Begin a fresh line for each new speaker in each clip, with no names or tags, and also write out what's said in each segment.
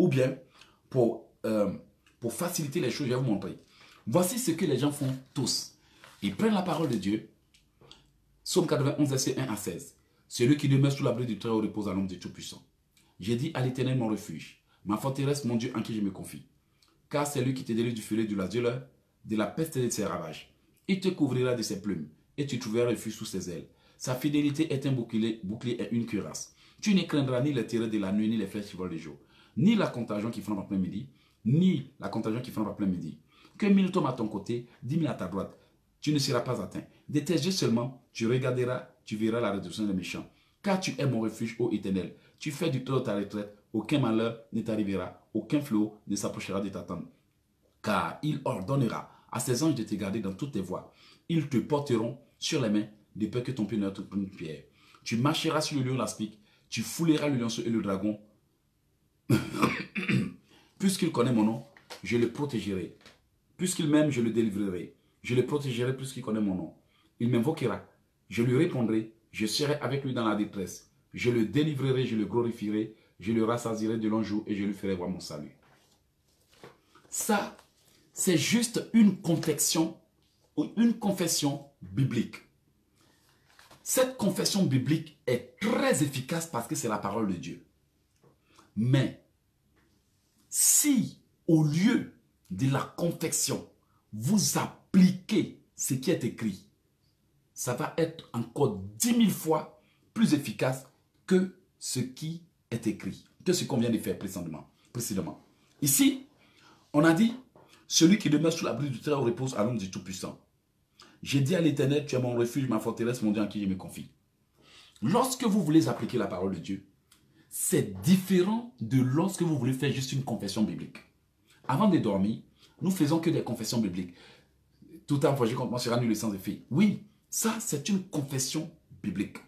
ou bien pour faciliter les choses, je vais vous montrer. Voici ce que les gens font tous. Ils prennent la parole de Dieu. Psaume 91, verset 1 à 16. Celui qui demeure sous l'abri du Très-Haut repose à l'ombre du Tout-Puissant. J'ai dit à l'Éternel mon refuge, ma forteresse, mon Dieu en qui je me confie. Car c'est lui qui te délivre du filet du lasuleur, de la peste et de ses ravages. Il te couvrira de ses plumes, et tu trouveras refuge sous ses ailes. Sa fidélité est un bouclier et une cuirasse. Tu ne craindras ni les terreurs de la nuit, ni les flèches qui volent le jour, ni la contagion qui frappe en plein midi, ni la contagion qui frappe en plein midi. Que 1000 tombent à ton côté, 10 000 à ta droite, tu ne seras pas atteint. De tes yeux seulement, tu regarderas, tu verras la réduction des méchants. Car tu es mon refuge, ô Éternel. Tu fais du tort ta retraite, aucun malheur ne t'arrivera, aucun fléau ne s'approchera de ta tente. Car il ordonnera à ses anges de te garder dans toutes tes voies. Ils te porteront sur les mains, de peur que ton pied ne heurte une pierre. Tu marcheras sur le lion l'aspic, tu fouleras le lionceau et le dragon. Puisqu'il connaît mon nom, je le protégerai. Puisqu'il m'aime, je le délivrerai. Je le protégerai puisqu'il connaît mon nom. Il m'invoquera, je lui répondrai, je serai avec lui dans la détresse. Je le délivrerai, je le glorifierai, je le rassasierai de longs jours et je lui ferai voir mon salut. Ça, c'est juste une confession biblique. Cette confession biblique est très efficace parce que c'est la parole de Dieu. Mais, si au lieu de la confession, vous appliquez ce qui est écrit, ça va être encore 10 000 fois plus efficace que ce qui est écrit, que ce qu'on vient de faire précédemment. Ici, on a dit, celui qui demeure sous l'abri du Très-Haut repose à l'ombre du Tout-Puissant. J'ai dit à l'Éternel, tu es mon refuge, ma forteresse, mon Dieu en qui je me confie. Lorsque vous voulez appliquer la parole de Dieu, c'est différent de lorsque vous voulez faire juste une confession biblique. Avant de dormir, nous faisons que des confessions bibliques. Tout en projet contre moi sera nul le sens des filles. Oui, ça c'est une confession biblique.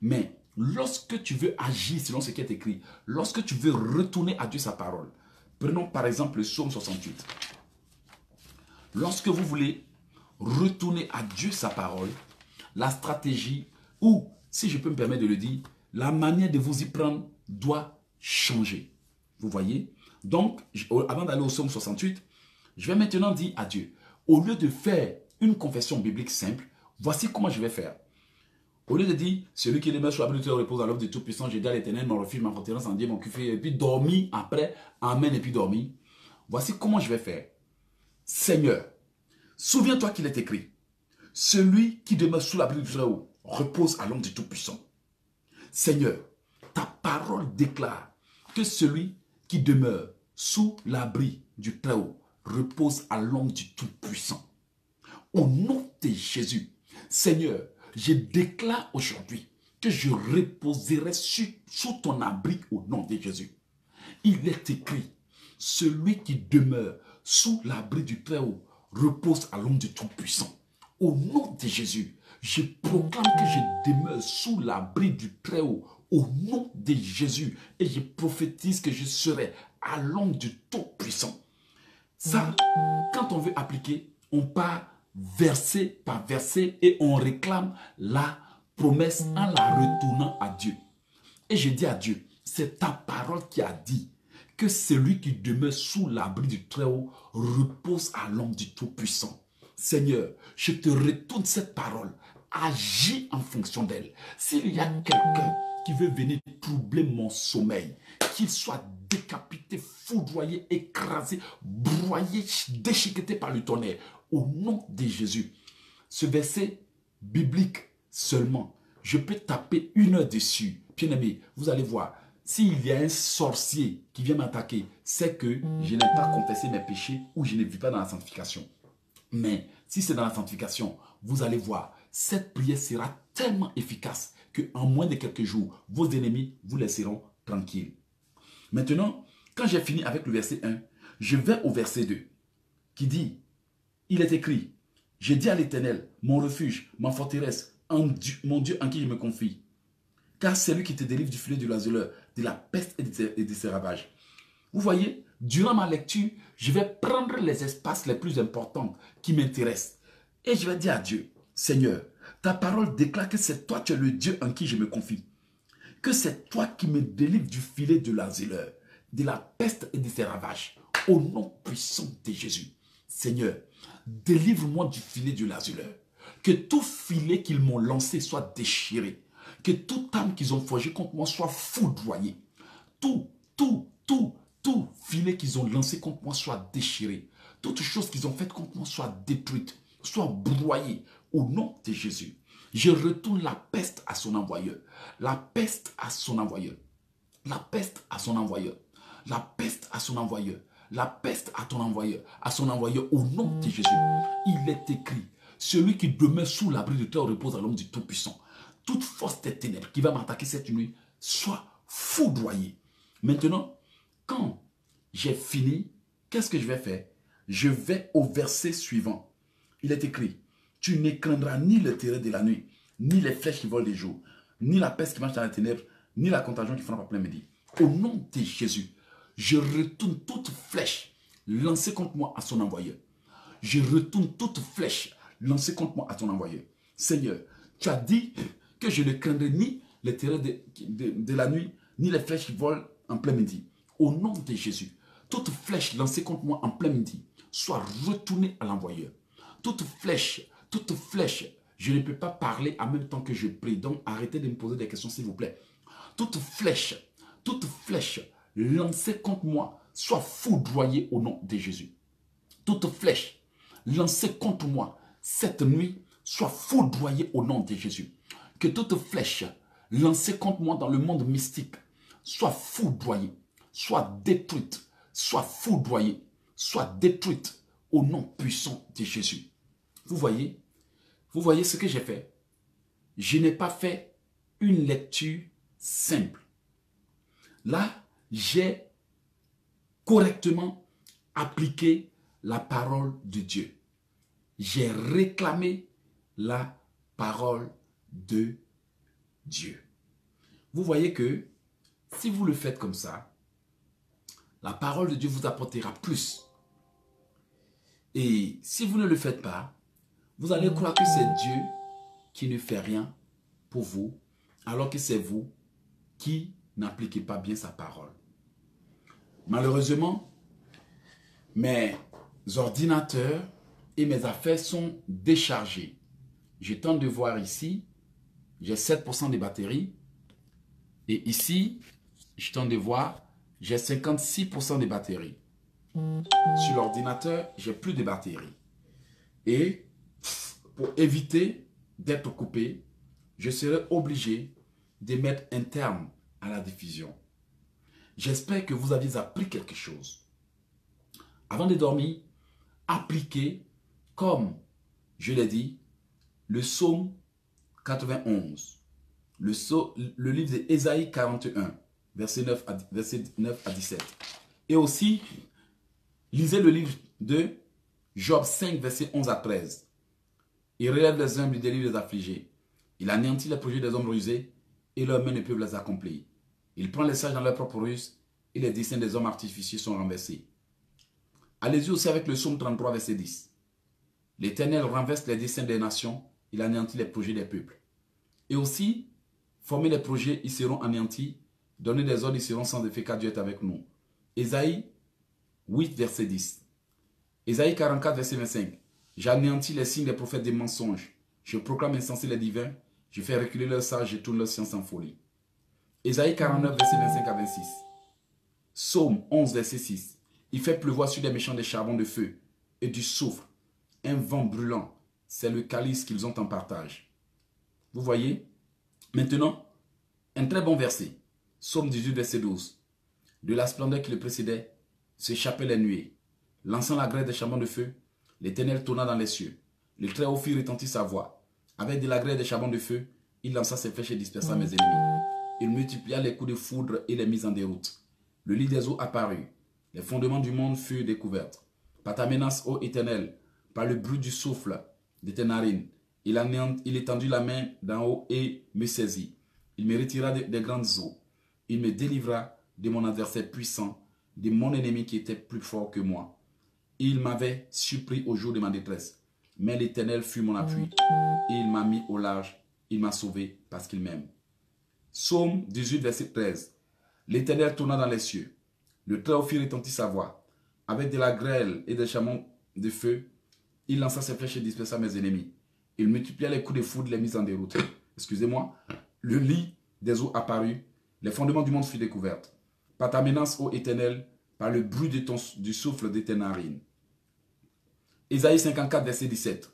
Mais lorsque tu veux agir selon ce qui est écrit, lorsque tu veux retourner à Dieu sa parole, prenons par exemple le psaume 68. Lorsque vous voulez retourner à Dieu sa parole, la stratégie, ou si je peux me permettre de le dire, la manière de vous y prendre doit changer. Vous voyez? Donc, avant d'aller au psaume 68, je vais maintenant dire à Dieu, au lieu de faire une confession biblique simple, voici comment je vais faire. Au lieu de dire, celui qui demeure sous l'abri du Très-Haut repose à l'œuvre du Tout-Puissant, j'ai dit à l'Éternel, mon refuge, ma forteresse en Dieu, mon cuffet, et puis dormir après, amen, et puis dormir. Voici comment je vais faire. Seigneur, souviens-toi qu'il est écrit, celui qui demeure sous l'abri du Très-Haut repose à l'ombre du Tout-Puissant. Seigneur, ta parole déclare que celui qui demeure sous l'abri du Très-Haut repose à l'ombre du Tout-Puissant. Au nom de Jésus, Seigneur, je déclare aujourd'hui que je reposerai sous ton abri au nom de Jésus. Il est écrit, celui qui demeure sous l'abri du Très-Haut repose à l'ombre du Tout-Puissant. Au nom de Jésus, je proclame que je demeure sous l'abri du Très-Haut au nom de Jésus et je prophétise que je serai à l'ombre du Tout-Puissant. Ça, quand on veut appliquer, on part verset par verset et on réclame la promesse en la retournant à Dieu. Et je dis à Dieu, c'est ta parole qui a dit que celui qui demeure sous l'abri du Très-Haut repose à l'ombre du Tout-Puissant. Seigneur, je te retourne cette parole. Agis en fonction d'elle. S'il y a quelqu'un qui veut venir troubler mon sommeil, qu'il soit décapité, foudroyé, écrasé, broyé, déchiqueté par le tonnerre, au nom de Jésus. Ce verset biblique seulement, je peux taper 1 heure dessus. Bien aimé, vous allez voir, s'il y a un sorcier qui vient m'attaquer, c'est que je n'ai pas confessé mes péchés ou je ne vis pas dans la sanctification. Mais si c'est dans la sanctification, vous allez voir, cette prière sera tellement efficace qu'en moins de quelques jours, vos ennemis vous laisseront tranquille. Maintenant, quand j'ai fini avec le verset 1, je vais au verset 2 qui dit, il est écrit, j'ai dit à l'Éternel, mon refuge, ma forteresse, mon Dieu en qui je me confie. Car c'est lui qui te délivre du filet du lasuleur, de la peste et de ses ravages. Vous voyez, durant ma lecture, je vais prendre les espaces les plus importants qui m'intéressent. Et je vais dire à Dieu, Seigneur, ta parole déclare que c'est toi, tu es le Dieu en qui je me confie. Que c'est toi qui me délivres du filet de lasuleur, de la peste et de ses ravages. Au nom puissant de Jésus. Seigneur, délivre-moi du filet du lazuleur. Que tout filet qu'ils m'ont lancé soit déchiré. Que toute âme qu'ils ont forgée contre moi soit foudroyée. Tout filet qu'ils ont lancé contre moi soit déchiré. Toute chose qu'ils ont faite contre moi soit détruite, soit broyée. Au nom de Jésus. Je retourne la peste à son envoyeur. La peste à son envoyeur. La peste à son envoyeur. La peste à son envoyeur. La peste à ton envoyeur. À son envoyeur au nom de Jésus. Il est écrit. Celui qui demeure sous l'abri de terre repose à l'homme du Tout-Puissant. Toute force des ténèbres qui va m'attaquer cette nuit soit foudroyée. Maintenant, quand j'ai fini, qu'est-ce que je vais faire? Je vais au verset suivant. Il est écrit. Tu ne craindras ni le terreur de la nuit, ni les flèches qui volent des jours, ni la peste qui marche dans les ténèbres, ni la contagion qui frappe à plein midi. Au nom de Jésus, je retourne toute flèche lancée contre moi à son envoyeur. Je retourne toute flèche lancée contre moi à son envoyeur. Seigneur, tu as dit que je ne craindrai ni les terreurs de la nuit, ni les flèches qui volent en plein midi. Au nom de Jésus, toute flèche lancée contre moi en plein midi soit retournée à l'envoyeur. Toute flèche, je ne peux pas parler en même temps que je prie. Donc, arrêtez de me poser des questions, s'il vous plaît. Toute flèche lancée contre moi soit foudroyée au nom de Jésus. Toute flèche lancée contre moi cette nuit soit foudroyée au nom de Jésus. Que toute flèche lancée contre moi dans le monde mystique soit foudroyée, soit détruite, soit foudroyée, soit détruite au nom puissant de Jésus. Vous voyez ce que j'ai fait? Je n'ai pas fait une lecture simple. Là, j'ai correctement appliqué la parole de Dieu. J'ai réclamé la parole de Dieu. Vous voyez que si vous le faites comme ça, la parole de Dieu vous apportera plus. Et si vous ne le faites pas, vous allez croire que c'est Dieu qui ne fait rien pour vous, alors que c'est vous qui n'appliquez pas bien sa parole. Malheureusement, mes ordinateurs et mes affaires sont déchargés. Je tente de voir ici, j'ai 7% de batterie. Et ici, je tente de voir, j'ai 56% de batterie. Sur l'ordinateur, j'ai plus de batterie. Et pour éviter d'être coupé, je serai obligé de mettre un terme à la diffusion. J'espère que vous avez appris quelque chose. Avant de dormir, appliquez, comme je l'ai dit, le psaume 91, le livre d'Ésaïe 41, verset 9 à 17. Et aussi, lisez le livre de Job 5, verset 11 à 13. Il relève les humbles, il délivre les affligés. Il anéantit les projets des hommes rusés et leurs mains ne peuvent les accomplir. Il prend les sages dans leur propre ruse et les desseins des hommes artificieux sont renversés. Allez-y aussi avec le psaume 33, verset 10. L'Éternel renverse les desseins des nations, il anéantit les projets des peuples. Et aussi, former les projets, ils seront anéantis, donner des ordres, ils seront sans effet, car Dieu est avec nous. Ésaïe 8, verset 10. Ésaïe 44, verset 25. J'anéantis les signes des prophètes des mensonges. Je proclame insensés les divins. Je fais reculer leurs sages, je tourne leur science en folie. Ésaïe 49, verset 25 à 26. Psaume 11, verset 6. Il fait pleuvoir sur les méchants des charbons de feu et du soufre. Un vent brûlant, c'est le calice qu'ils ont en partage. Vous voyez? Maintenant, un très bon verset. Psaume 18, verset 12. De la splendeur qui le précédait, s'échappaient les nuées. Lançant la grêle des charbons de feu, l'Éternel tourna dans les cieux. Le Très-Haut fit retentir sa voix. Avec de la grêle des charbons de feu, il lança ses flèches et dispersa mes ennemis. Il multiplia les coups de foudre et les mis en déroute. Le lit des eaux apparut. Les fondements du monde furent découverts. Par ta menace, ô Éternel, par le bruit du souffle de tes narines, il étendit la main d'en haut et me saisit. Il me retira des grandes eaux. Il me délivra de mon adversaire puissant, de mon ennemi qui était plus fort que moi. Il m'avait surpris au jour de ma détresse. Mais l'Éternel fut mon appui. Et il m'a mis au large. Il m'a sauvé parce qu'il m'aime. Psaume 18, verset 13. L'Éternel tourna dans les cieux. Le Très-Haut fit retentir sa voix. Avec de la grêle et des chameaux de feu, il lança ses flèches et dispersa mes ennemis. Il multiplia les coups de foudre, les mises en déroute. Excusez-moi. Le lit des eaux apparut, les fondements du monde furent découverts. Par ta menace, ô Éternel, par le bruit du souffle de tes narines. Ésaïe 54, verset 17.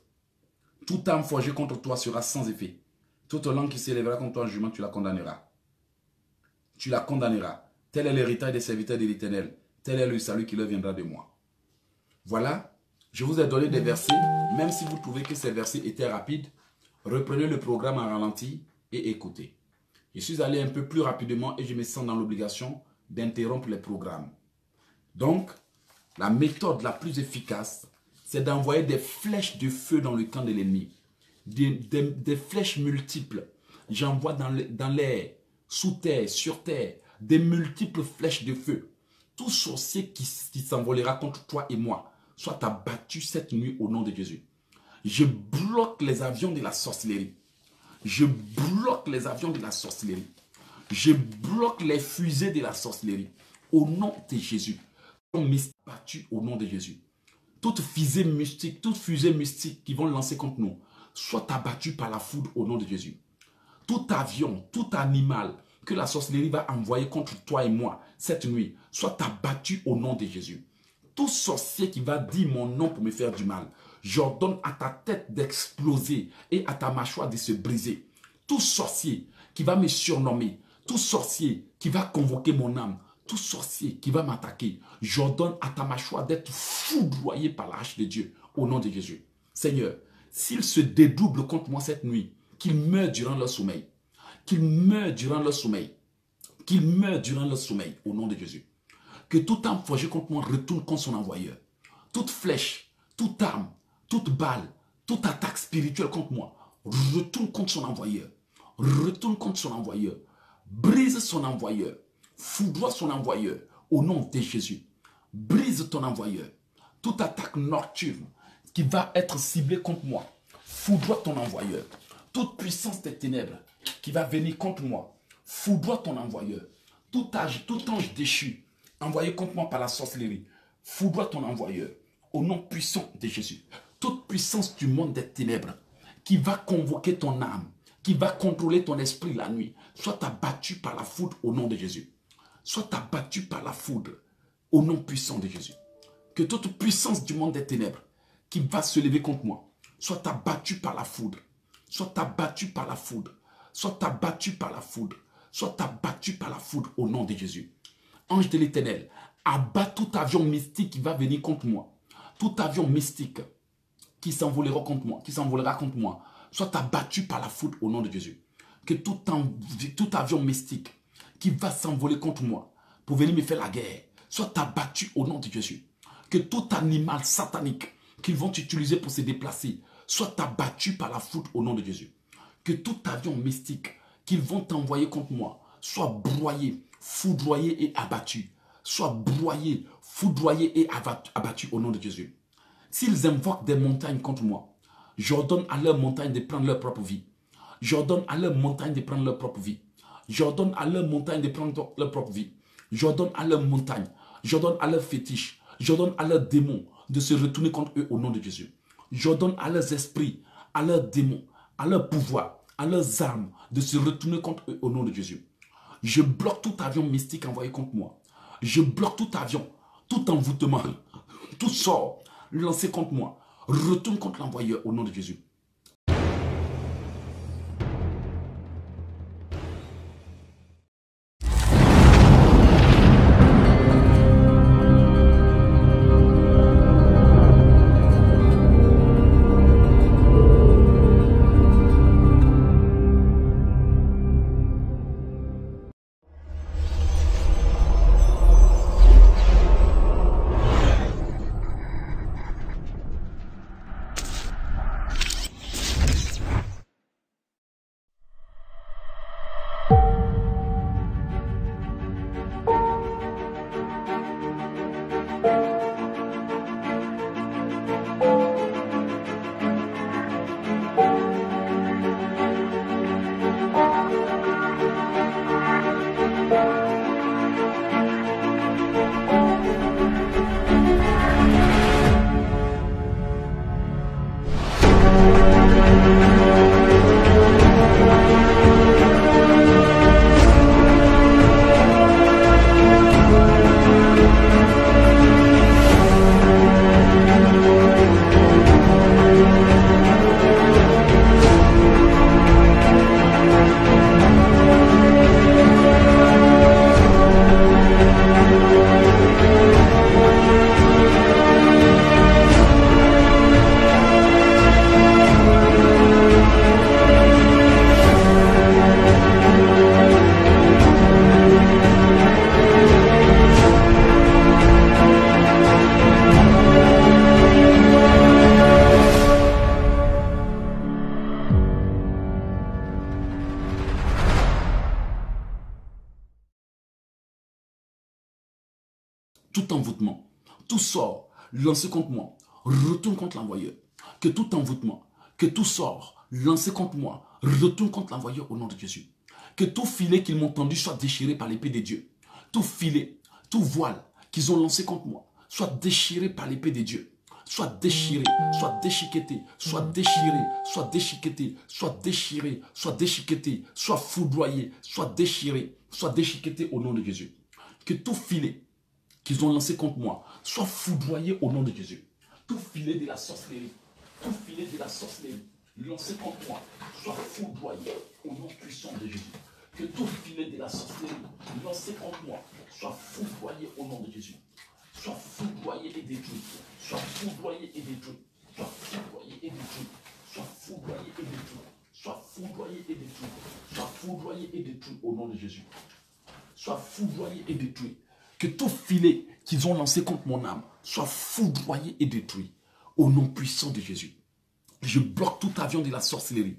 Toute âme forgée contre toi sera sans effet. Toute langue qui s'élèvera contre toi en jugement, tu la condamneras. Tu la condamneras. Tel est l'héritage des serviteurs de l'Éternel. Tel est le salut qui leur viendra de moi. Voilà, je vous ai donné des versets. Même si vous trouvez que ces versets étaient rapides, reprenez le programme en ralenti et écoutez. Je suis allé un peu plus rapidement et je me sens dans l'obligation d'interrompre les programmes. Donc, la méthode la plus efficace, c'est d'envoyer des flèches de feu dans le camp de l'ennemi. Des flèches multiples. J'envoie dans l'air, sous terre, sur terre, des multiples flèches de feu. Tout sorcier qui s'envolera contre toi et moi soit abattu cette nuit au nom de Jésus. Je bloque les avions de la sorcellerie. Je bloque les avions de la sorcellerie. Je bloque les fusées de la sorcellerie. Au nom de Jésus. Battu au nom de Jésus. Toute fusée mystique qui vont lancer contre nous, soit abattue par la foudre au nom de Jésus. Tout avion, tout animal que la sorcellerie va envoyer contre toi et moi cette nuit, soit abattu au nom de Jésus. Tout sorcier qui va dire mon nom pour me faire du mal, j'ordonne à ta tête d'exploser et à ta mâchoire de se briser. Tout sorcier qui va me surnommer, tout sorcier qui va convoquer mon âme, tout sorcier qui va m'attaquer, j'ordonne à ta mâchoire d'être foudroyé par la hache de Dieu au nom de Jésus. Seigneur, s'ils se dédoublent contre moi cette nuit, qu'ils meurent durant leur sommeil, qu'ils meurent durant leur sommeil, qu'ils meurent durant leur sommeil au nom de Jésus. Que toute arme forgée contre moi retourne contre son envoyeur. Toute flèche, toute arme, toute balle, toute attaque spirituelle contre moi retourne contre son envoyeur. Retourne contre son envoyeur. Brise son envoyeur. Foudroie son envoyeur au nom de Jésus. Brise ton envoyeur. Toute attaque nocturne qui va être ciblée contre moi, foudroie ton envoyeur. Toute puissance des ténèbres qui va venir contre moi, foudroie ton envoyeur. Tout ange déchu envoyé contre moi par la sorcellerie, foudroie ton envoyeur au nom puissant de Jésus. Toute puissance du monde des ténèbres qui va convoquer ton âme, qui va contrôler ton esprit la nuit, soit abattu par la foudre au nom de Jésus. Soit abattu par la foudre au nom puissant de Jésus. Que toute puissance du monde des ténèbres qui va se lever contre moi, soit abattu par la foudre. Soit abattu par la foudre. Soit abattu par la foudre. Soit abattu par la foudre au nom de Jésus. Ange de l'Éternel, abat tout avion mystique qui va venir contre moi. Tout avion mystique qui s'envolera contre moi, soit abattu par la foudre au nom de Jésus. Que tout avion mystique qui va s'envoler contre moi pour venir me faire la guerre, soit abattu au nom de Jésus. Que tout animal satanique qu'ils vont utiliser pour se déplacer, soit abattu par la foudre au nom de Jésus. Que tout avion mystique qu'ils vont envoyer contre moi, soit broyé, foudroyé et abattu. Soit broyé, foudroyé et abattu au nom de Jésus. S'ils invoquent des montagnes contre moi, j'ordonne à leurs montagnes de prendre leur propre vie. J'ordonne à leurs montagnes de prendre leur propre vie. J'ordonne à leurs montagnes de prendre leur propre vie. J'ordonne à leurs montagnes, j'ordonne à leurs fétiches, j'ordonne à leurs démons de se retourner contre eux au nom de Jésus. J'ordonne à leurs esprits, à leurs démons, à leurs pouvoirs, à leurs armes de se retourner contre eux au nom de Jésus. Je bloque tout avion mystique envoyé contre moi. Je bloque tout avion, tout envoûtement, tout sort lancé contre moi. Retourne contre l'envoyeur au nom de Jésus. tout envoûtement, tout sort lancé contre moi, retourne contre l'envoyeur. Que tout envoûtement, que tout sort lancé contre moi, retourne contre l'envoyeur au nom de Jésus. Que tout filet qu'ils m'ont tendu soit déchiré par l'épée de Dieu. Tout filet, tout voile qu'ils ont lancé contre moi, soit déchiré par l'épée de Dieu. Soit déchiré, soit déchiqueté, soit déchiré, soit déchiqueté, soit déchiré, soit déchiqueté, soit foudroyé, soit déchiqueté au nom de Jésus. Que tout filet qu'ils ont lancé contre moi soit foudroyé au nom de Jésus. Tout filet de la sorcellerie, tout filet de la sorcellerie lancé contre moi soit foudroyé au nom puissant de Jésus. Que tout filet de la sorcellerie lancé contre moi soit foudroyé au nom de Jésus. Soit foudroyé et détruit. Soit foudroyé et détruit. Soit foudroyé et détruit. Soit foudroyé et détruit. Soit foudroyé et détruit. Soit foudroyé et détruit au nom de Jésus. Soit foudroyé et détruit. Que tout filet qu'ils ont lancé contre mon âme soit foudroyé et détruit au nom puissant de Jésus. Je bloque tout avion de la sorcellerie.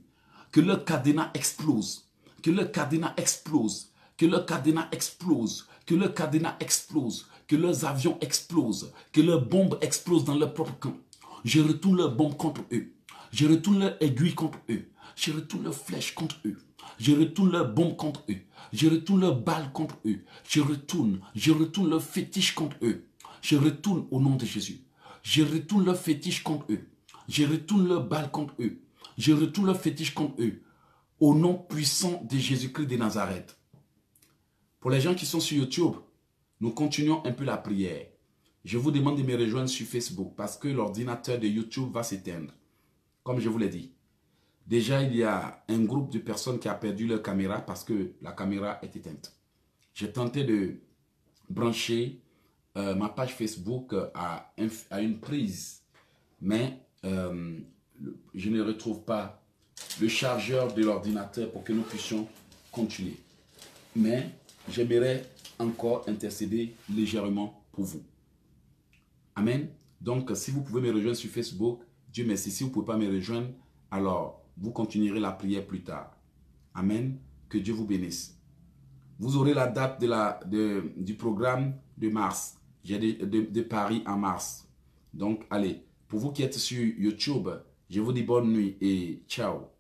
Que leur cadenas explose. Que leur cadenas explose. Que leur cadenas explose. Que leur cadenas explose. Que leurs avions explosent. Que leurs bombes explosent dans leur propre camp. Je retourne leurs bombes contre eux. Je retourne leurs aiguilles contre eux. Je retourne leurs flèches contre eux. Je retourne leurs bombes contre eux. Je retourne leurs balles contre eux. Je retourne leurs fétiches contre eux. Je retourne au nom de Jésus. Je retourne leurs fétiches contre eux. Je retourne leurs balles contre eux. Je retourne leurs fétiches contre eux. Au nom puissant de Jésus-Christ de Nazareth. Pour les gens qui sont sur YouTube, nous continuons un peu la prière. Je vous demande de me rejoindre sur Facebook parce que l'ordinateur de YouTube va s'éteindre. Comme je vous l'ai dit. Déjà, il y a un groupe de personnes qui a perdu leur caméra parce que la caméra est éteinte. J'ai tenté de brancher ma page Facebook à une prise, mais je ne retrouve pas le chargeur de l'ordinateur pour que nous puissions continuer. Mais j'aimerais encore intercéder légèrement pour vous. Amen. Donc, si vous pouvez me rejoindre sur Facebook, Dieu merci. Si vous ne pouvez pas me rejoindre, alors vous continuerez la prière plus tard. Amen. Que Dieu vous bénisse. Vous aurez la date du programme de mars. J'ai de Paris en mars. Donc, allez. Pour vous qui êtes sur YouTube, je vous dis bonne nuit et ciao.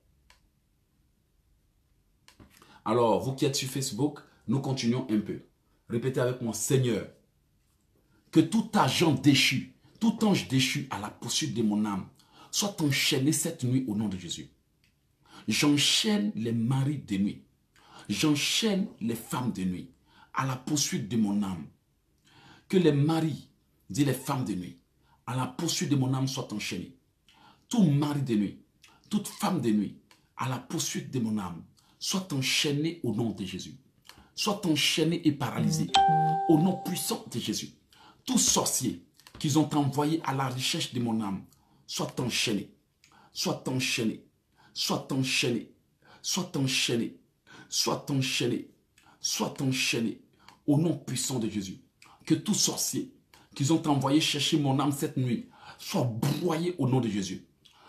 Alors, vous qui êtes sur Facebook, nous continuons un peu. Répétez avec moi, Seigneur, que tout agent déchu, tout ange déchu à la poursuite de mon âme, soit enchaîné cette nuit au nom de Jésus. J'enchaîne les maris de nuit. J'enchaîne les femmes de nuit à la poursuite de mon âme. Que les maris et les femmes de nuit à la poursuite de mon âme soient enchaînés. Tout mari de nuit, toute femme de nuit à la poursuite de mon âme soit enchaîné au nom de Jésus. Soit enchaîné et paralysé au nom puissant de Jésus. Tout sorcier qu'ils ont envoyé à la recherche de mon âme soit enchaîné, soit enchaîné, soit enchaîné, soit enchaîné, soit enchaîné, soit enchaîné au nom puissant de Jésus. Que tout sorcier qu'ils ont envoyé chercher mon âme cette nuit soit broyé au nom de Jésus.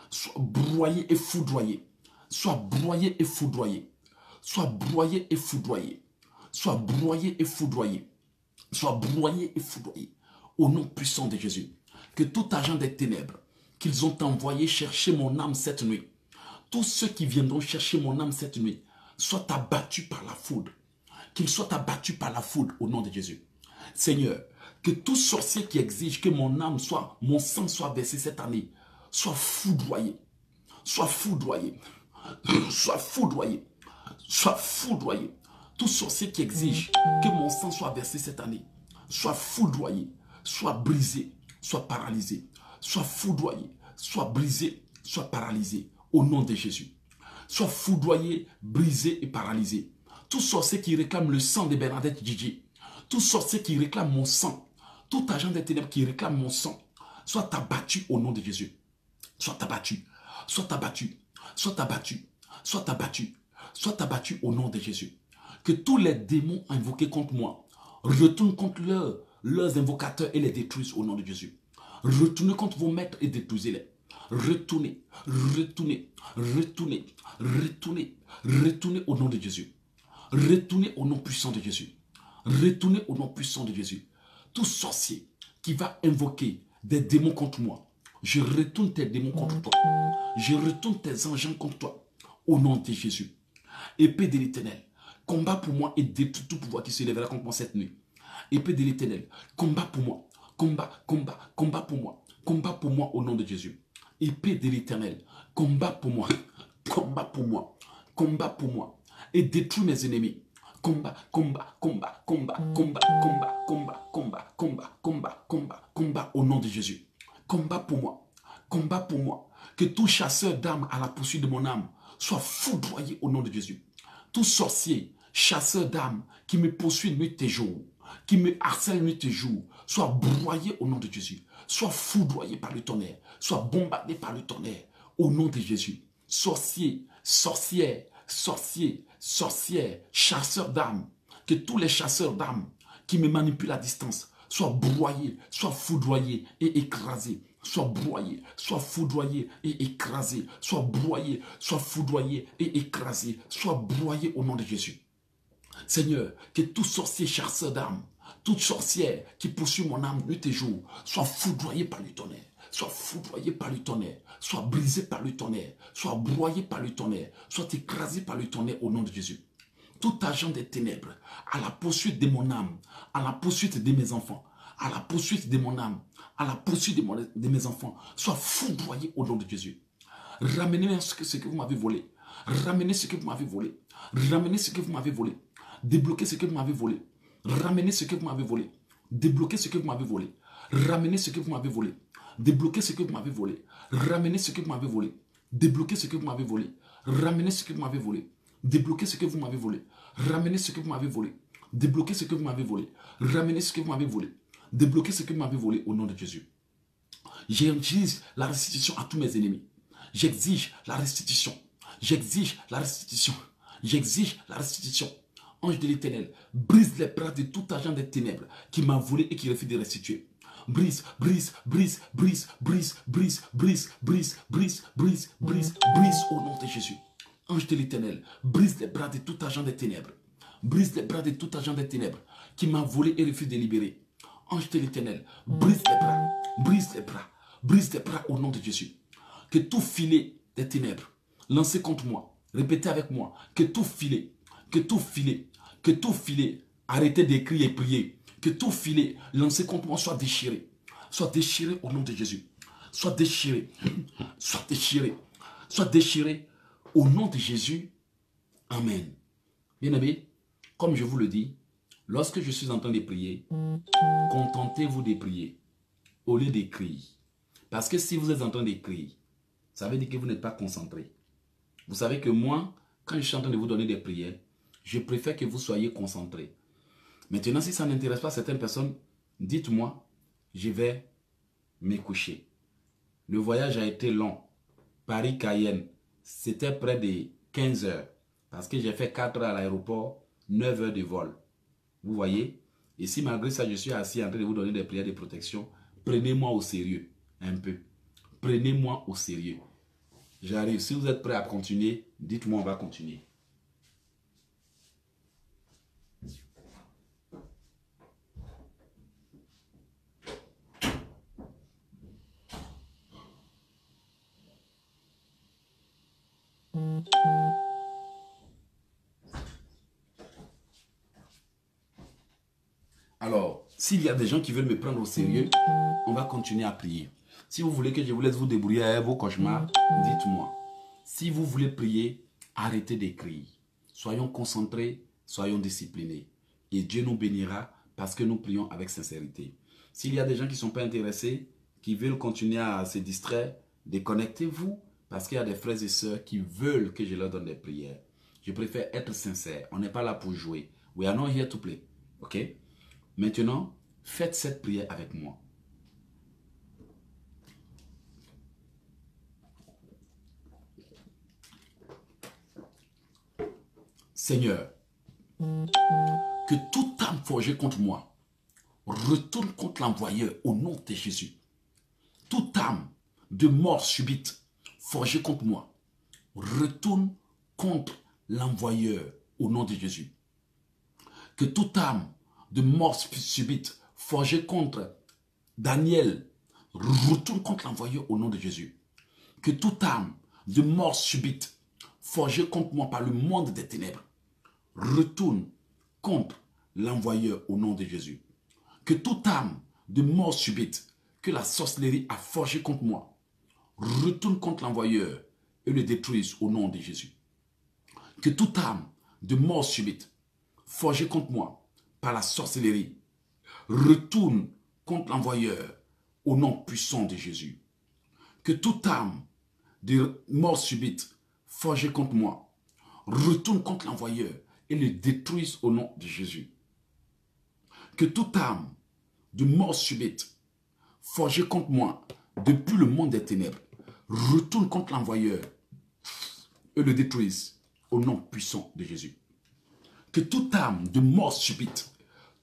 Soit broyé et foudroyé. Soit broyé et foudroyé. Soit broyé et foudroyé. Soit broyé et foudroyé. Soit broyé et foudroyé. Au nom puissant de Jésus. Que tout agent des ténèbres qu'ils ont envoyé chercher mon âme cette nuit, tous ceux qui viendront chercher mon âme cette nuit, soient abattus par la foudre. Qu'ils soient abattus par la foudre au nom de Jésus. Seigneur, que tout sorcier qui exige que mon âme soit, mon sang soit versé cette année, soit foudroyé. Soit foudroyé. Soit foudroyé. Soit foudroyé. Tout sorcier qui exige que mon sang soit versé cette année, soit foudroyé, soit brisé, soit paralysé. Soit foudroyé, soit brisé, soit paralysé. Au nom de Jésus. Soit foudroyé, brisé et paralysé. Tout sorcier qui réclame le sang de Bernadette Djidji, tout sorcier qui réclame mon sang, tout agent des ténèbres qui réclame mon sang, soit abattu au nom de Jésus. Soit abattu, soit abattu, soit abattu, soit abattu, soit abattu au nom de Jésus. Que tous les démons invoqués contre moi retournent contre leurs invocateurs et les détruisent au nom de Jésus. Retournez contre vos maîtres et détruisez-les. Retournez, retournez, retournez, retournez, retournez au nom de Jésus. Retournez au nom puissant de Jésus. Retournez au nom puissant de Jésus. tout sorcier qui va invoquer des démons contre moi, je retourne tes démons contre toi. Je retourne tes engins contre toi. Au nom de Jésus. Épée de l'Éternel, combat pour moi et détruis tout pouvoir qui se lèvera contre moi cette nuit. Épée de l'Éternel, combat pour moi. Combat pour moi. Combat pour moi au nom de Jésus. Épée de l'Éternel, combat pour moi. Combat pour moi. Combat pour moi. Et détruis mes ennemis. Combat au nom de Jésus. Combat pour moi. Combat pour moi. Que tout chasseur d'âmes à la poursuite de mon âme soit foudroyé au nom de Jésus. Tout sorcier, chasseur d'âmes qui me poursuit nuit et jour, qui me harcèle nuit et jour, soit broyé au nom de Jésus. Soit foudroyé par le tonnerre. Soit bombardé par le tonnerre au nom de Jésus. Sorcier, sorcière, sorcier, sorcière, chasseur d'âmes. Que tous les chasseurs d'âmes qui me manipulent à distance soient broyés, soient foudroyés et écrasés. Soient broyés, soient foudroyés et écrasés. Soient broyés, soient foudroyés et écrasés. Soient broyés au nom de Jésus. Seigneur, que tout sorcier chasseur d'âmes, toute sorcière qui poursuit mon âme nuit et jour, soit foudroyé par le tonnerre. Soit foudroyé par le tonnerre, soit brisé par le tonnerre, soit broyé par le tonnerre, soit écrasé par le tonnerre au nom de Jésus. Tout agent des ténèbres, à la poursuite de mon âme, à la poursuite de mes enfants, à la poursuite de mon âme, à la poursuite de mes enfants, soit foudroyé au nom de Jésus. Ramenez ce que vous m'avez volé. Ramenez ce que vous m'avez volé. Ramenez ce que vous m'avez volé. Débloquez ce que vous m'avez volé. Ramenez ce que vous m'avez volé. Débloquez ce que vous m'avez volé. Ramenez ce que vous m'avez volé. Débloquez ce que vous m'avez volé. Ramenez ce que vous m'avez volé. Débloquez ce que vous m'avez volé. Ramenez ce que vous m'avez volé. Débloquez ce que vous m'avez volé. Ramenez ce que vous m'avez volé. Débloquez ce que vous m'avez volé. Ramenez ce que vous m'avez volé. Débloquez ce que vous m'avez volé au nom de Jésus. J'exige la restitution à tous mes ennemis. J'exige la restitution. J'exige la restitution. J'exige la restitution. Ange de l'Éternel, brise les bras de tout agent des ténèbres qui m'a volé et qui refuse de restituer. Brise, brise, brise, brise, brise, brise, brise, brise, brise, brise, brise, brise au nom de Jésus. Ange de l'Éternel, brise les bras de tout agent des ténèbres. Brise les bras de tout agent des ténèbres qui m'a volé et refuse de libérer. Ange de l'Éternel, brise les bras, brise les bras, brise les bras au nom de Jésus. Que tout filet des ténèbres lancé contre moi, répétez avec moi, que tout filet, arrêtez d'écrire et prier, que tout filet lancé contre moi soit déchiré au nom de Jésus. Soit déchiré, soit déchiré, soit déchiré au nom de Jésus. Amen. Bien-aimés, comme je vous le dis, lorsque je suis en train de prier, contentez-vous de prier au lieu d'écrire. Parce que si vous êtes en train d'écrire, ça veut dire que vous n'êtes pas concentré. Vous savez que moi, quand je suis en train de vous donner des prières, je préfère que vous soyez concentrés. Maintenant, si ça n'intéresse pas certaines personnes, dites-moi, je vais me coucher. Le voyage a été long. Paris-Cayenne, c'était près de 15 heures. Parce que j'ai fait 4 heures à l'aéroport, 9 heures de vol. Vous voyez? Et si malgré ça, je suis assis en train de vous donner des prières de protection, prenez-moi au sérieux, un peu. Prenez-moi au sérieux. J'arrive. Si vous êtes prêts à continuer, dites-moi, on va continuer. Alors, s'il y a des gens qui veulent me prendre au sérieux, on va continuer à prier. Si vous voulez que je vous laisse vous débrouiller avec vos cauchemars, dites-moi. Si vous voulez prier, arrêtez d'écrire. Soyons concentrés, soyons disciplinés. Et Dieu nous bénira parce que nous prions avec sincérité. S'il y a des gens qui ne sont pas intéressés, qui veulent continuer à se distraire, déconnectez-vous parce qu'il y a des frères et sœurs qui veulent que je leur donne des prières. Je préfère être sincère. On n'est pas là pour jouer. We are not here to play. Ok? Maintenant, faites cette prière avec moi. Seigneur, que toute âme forgée contre moi retourne contre l'envoyeur au nom de Jésus. Toute âme de mort subite forgée contre moi retourne contre l'envoyeur au nom de Jésus. Que toute âme de mort subite forgé contre Daniel retourne contre l'envoyeur au nom de Jésus. Que toute arme de mort subite forgée contre moi par le monde des ténèbres retourne contre l'envoyeur au nom de Jésus. Que toute arme de mort subite que la sorcellerie a forgée contre moi retourne contre l'envoyeur et le détruise au nom de Jésus. Que toute arme de mort subite forgée contre moi par la sorcellerie retourne contre l'envoyeur au nom puissant de Jésus. Que toute arme de mort subite forgée contre moi retourne contre l'envoyeur et le détruise au nom de Jésus. Que toute arme de mort subite forgée contre moi depuis le monde des ténèbres retourne contre l'envoyeur et le détruise au nom puissant de Jésus. Que toute arme de mort subite,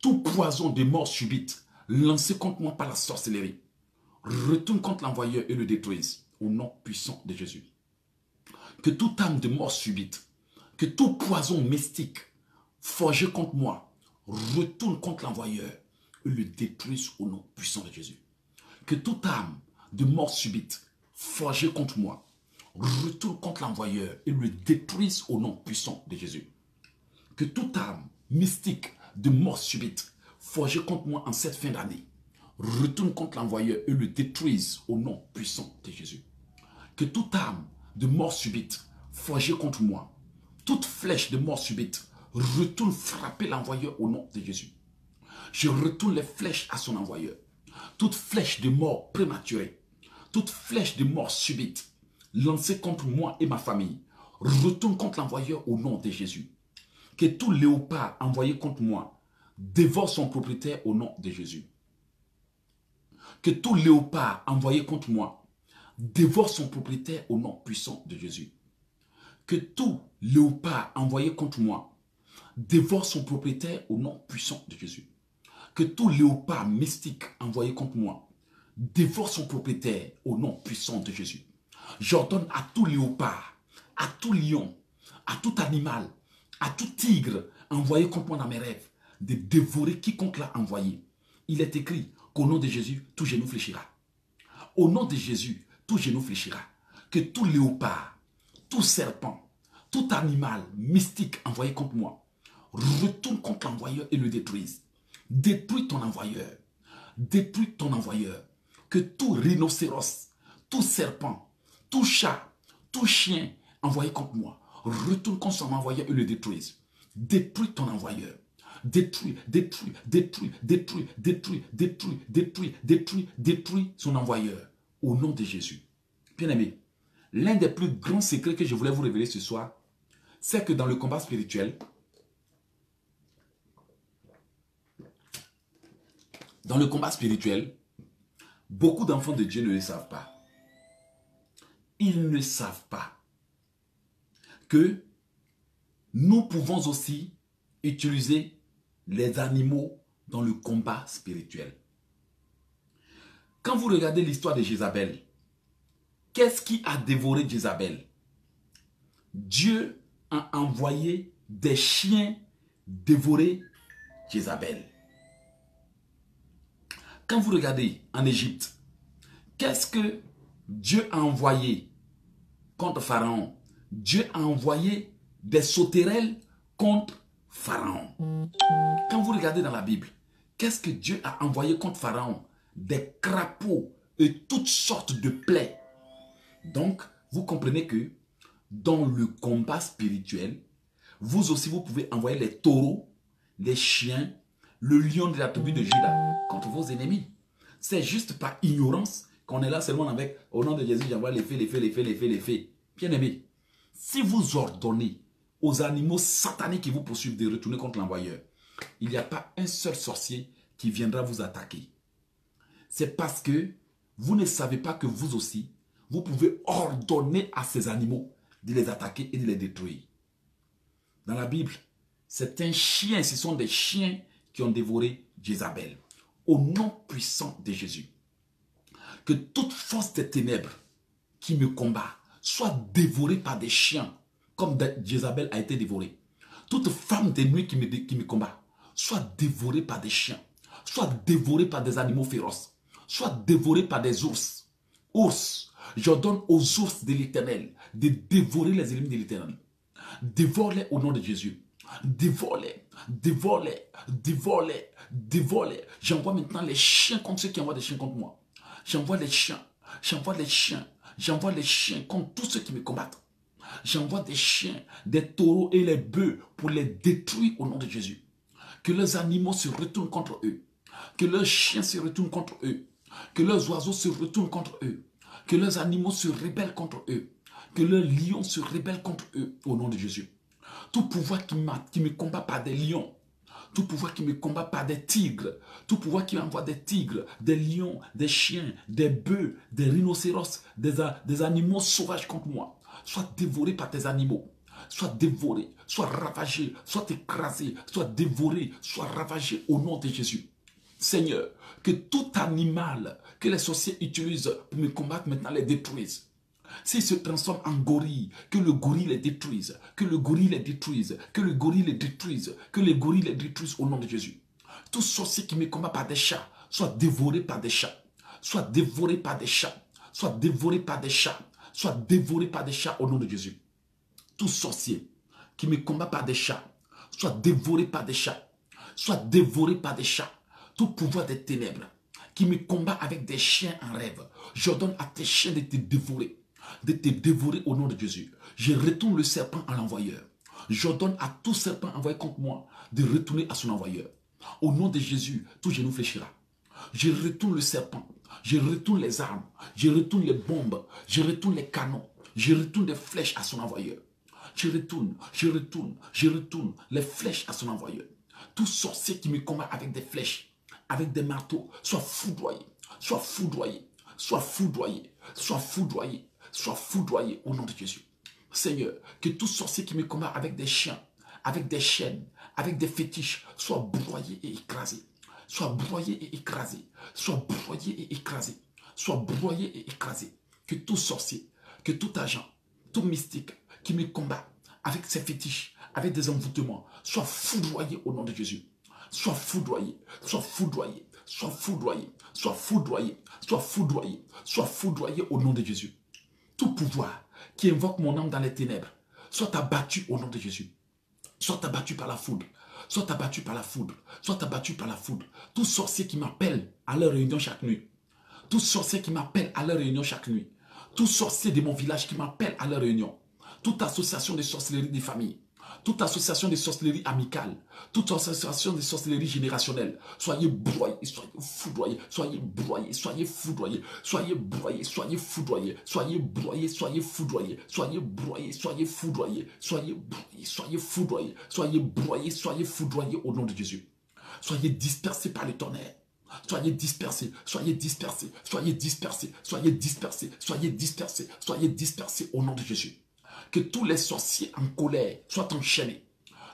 tout poison de mort subite lancé contre moi par la sorcellerie retourne contre l'envoyeur et le détruise au nom puissant de Jésus. Que toute âme de mort subite, que tout poison mystique forgé contre moi retourne contre l'envoyeur et le détruise au nom puissant de Jésus. Que toute âme de mort subite forgée contre moi retourne contre l'envoyeur et le détruise au nom puissant de Jésus. Que toute âme mystique de mort subite forgée contre moi en cette fin d'année retourne contre l'envoyeur et le détruise au nom puissant de Jésus. Que toute âme de mort subite forgée contre moi, toute flèche de mort subite retourne frapper l'envoyeur au nom de Jésus. Je retourne les flèches à son envoyeur. Toute flèche de mort prématurée, toute flèche de mort subite lancée contre moi et ma famille retourne contre l'envoyeur au nom de Jésus. Que tout léopard envoyé contre moi dévore son propriétaire au nom de Jésus. Que tout léopard envoyé contre moi dévore son propriétaire au nom puissant de Jésus. Que tout léopard envoyé contre moi dévore son propriétaire au nom puissant de Jésus. Que tout léopard mystique envoyé contre moi dévore son propriétaire au nom puissant de Jésus. J'ordonne à tout léopard, à tout lion, à tout animal, à tout tigre envoyé contre moi dans mes rêves de dévorer quiconque l'a envoyé. Il est écrit qu'au nom de Jésus, tout genou fléchira. Au nom de Jésus, tout genou fléchira. Que tout léopard, tout serpent, tout animal mystique envoyé contre moi retourne contre l'envoyeur et le détruise. Détruis ton envoyeur. Détruis ton envoyeur. Que tout rhinocéros, tout serpent, tout chat, tout chien envoyé contre moi retourne contre son envoyeur et le détruise. Détruis ton envoyeur. Détruis, détruis, détruis, détruis, détruis, détruis, détruis, détruis, détruis son envoyeur. Au nom de Jésus. Bien-aimé, l'un des plus grands secrets que je voulais vous révéler ce soir, c'est que dans le combat spirituel, beaucoup d'enfants de Dieu ne le savent pas. Ils ne savent pas que nous pouvons aussi utiliser les animaux dans le combat spirituel. Quand vous regardez l'histoire de Jézabel, qu'est-ce qui a dévoré Jézabel? Dieu a envoyé des chiens dévorer Jézabel. Quand vous regardez en Égypte, qu'est-ce que Dieu a envoyé contre Pharaon? Dieu a envoyé des sauterelles contre Pharaon. Quand vous regardez dans la Bible, qu'est-ce que Dieu a envoyé contre Pharaon? Des crapauds et toutes sortes de plaies. Donc, vous comprenez que dans le combat spirituel, vous aussi, vous pouvez envoyer les taureaux, les chiens, le lion de la tribu de Juda contre vos ennemis. C'est juste par ignorance qu'on est là seulement avec, au nom de Jésus, j'envoie les fées, les fées, les fées, les fées, les fées. Bien aimé, si vous ordonnez aux animaux sataniques qui vous poursuivent de retourner contre l'envoyeur, il n'y a pas un seul sorcier qui viendra vous attaquer. C'est parce que vous ne savez pas que vous aussi, vous pouvez ordonner à ces animaux de les attaquer et de les détruire. Dans la Bible, c'est un chien, ce sont des chiens qui ont dévoré Jézabel. Au nom puissant de Jésus, que toute force des ténèbres qui me combat soit dévorée par des chiens, comme Jézabel a été dévorée. Toute femme des nuits qui me combat soit dévorée par des chiens. soit dévoré par des animaux féroces, soit dévoré par des ours. Ours, j'ordonne aux ours de l'Éternel de dévorer les ennemis de l'Éternel. Dévore-les au nom de Jésus. Dévore-les, dévore-les, dévore-les, dévore-les. J'envoie maintenant les chiens contre ceux qui envoient des chiens contre moi. J'envoie les chiens, j'envoie les chiens, j'envoie les chiens contre tous ceux qui me combattent. J'envoie des chiens, des taureaux et les bœufs pour les détruire au nom de Jésus. Que leurs animaux se retournent contre eux. Que leurs chiens se retournent contre eux. Que leurs oiseaux se retournent contre eux. Que leurs animaux se rebellent contre eux. Que leurs lions se rebellent contre eux au nom de Jésus. Tout pouvoir qui me combat par des lions, tout pouvoir qui me combat par des tigres, tout pouvoir qui envoie des tigres, des lions, des chiens, des bœufs, des rhinocéros, des animaux sauvages contre moi, soit dévoré par tes animaux, soit dévoré, soit ravagé, soit écrasé, soit dévoré, soit ravagé au nom de Jésus. Seigneur, que tout animal que les sorciers utilisent pour me combattre maintenant les détruise. S'ils se transforment en gorille, que le gorille les détruise, que le gorille les détruise, que le gorille les détruise, que les gorilles les détruisent au nom de Jésus. Tout sorcier qui me combat par des chats, soit dévoré par des chats, soit dévoré par des chats, soit dévoré par des chats, soit dévoré par des chats au nom de Jésus. Tout sorcier qui me combat par des chats, soit dévoré par des chats, soit dévoré par des chats. Tout pouvoir des ténèbres qui me combat avec des chiens en rêve, j'ordonne à tes chiens de te dévorer au nom de Jésus. Je retourne le serpent à l'envoyeur. J'ordonne à tout serpent envoyé contre moi de retourner à son envoyeur. Au nom de Jésus, tout genou fléchira. Je retourne le serpent, je retourne les armes, je retourne les bombes, je retourne les canons, je retourne les flèches à son envoyeur. Je retourne les flèches à son envoyeur. Tout sorcier qui me combat avec des flèches, avec des marteaux, soit foudroyé, soit foudroyé, soit foudroyé, soit foudroyé, soit foudroyé au nom de Jésus. Seigneur, que tout sorcier qui me combat avec des chiens, avec des chaînes, avec des fétiches, soit broyé et écrasé. Soit broyé et écrasé. Soit broyé et écrasé. Soit broyé et écrasé. Que tout sorcier, que tout agent, tout mystique qui me combat avec ses fétiches, avec des envoûtements, soit foudroyé au nom de Jésus. Soit foudroyé, soit foudroyé, soit foudroyé, soit foudroyé, soit foudroyé, soit foudroyé au nom de Jésus. Tout pouvoir qui invoque mon âme dans les ténèbres, soit abattu au nom de Jésus. Soit abattu par la foudre, soit abattu par la foudre, soit abattu par la foudre. Tout sorcier qui m'appelle à leur réunion chaque nuit, tout sorcier qui m'appelle à leur réunion chaque nuit, tout sorcier de mon village qui m'appelle à leur réunion, toute association de sorcellerie des familles, toute association de sorcellerie amicale, toute association de sorcellerie générationnelle, soyez broyés, soyez foudroyés, soyez broyés, soyez foudroyés, soyez broyés, soyez foudroyés, soyez broyés, soyez foudroyés, soyez broyés, soyez foudroyés, soyez broyés, soyez foudroyés, soyez broyés, soyez foudroyés au nom de Jésus. Soyez dispersés par le tonnerre. Soyez dispersés, soyez dispersés, soyez dispersés, soyez dispersés, soyez dispersés, soyez dispersés au nom de Jésus. Que tous les sorciers en colère soient enchaînés.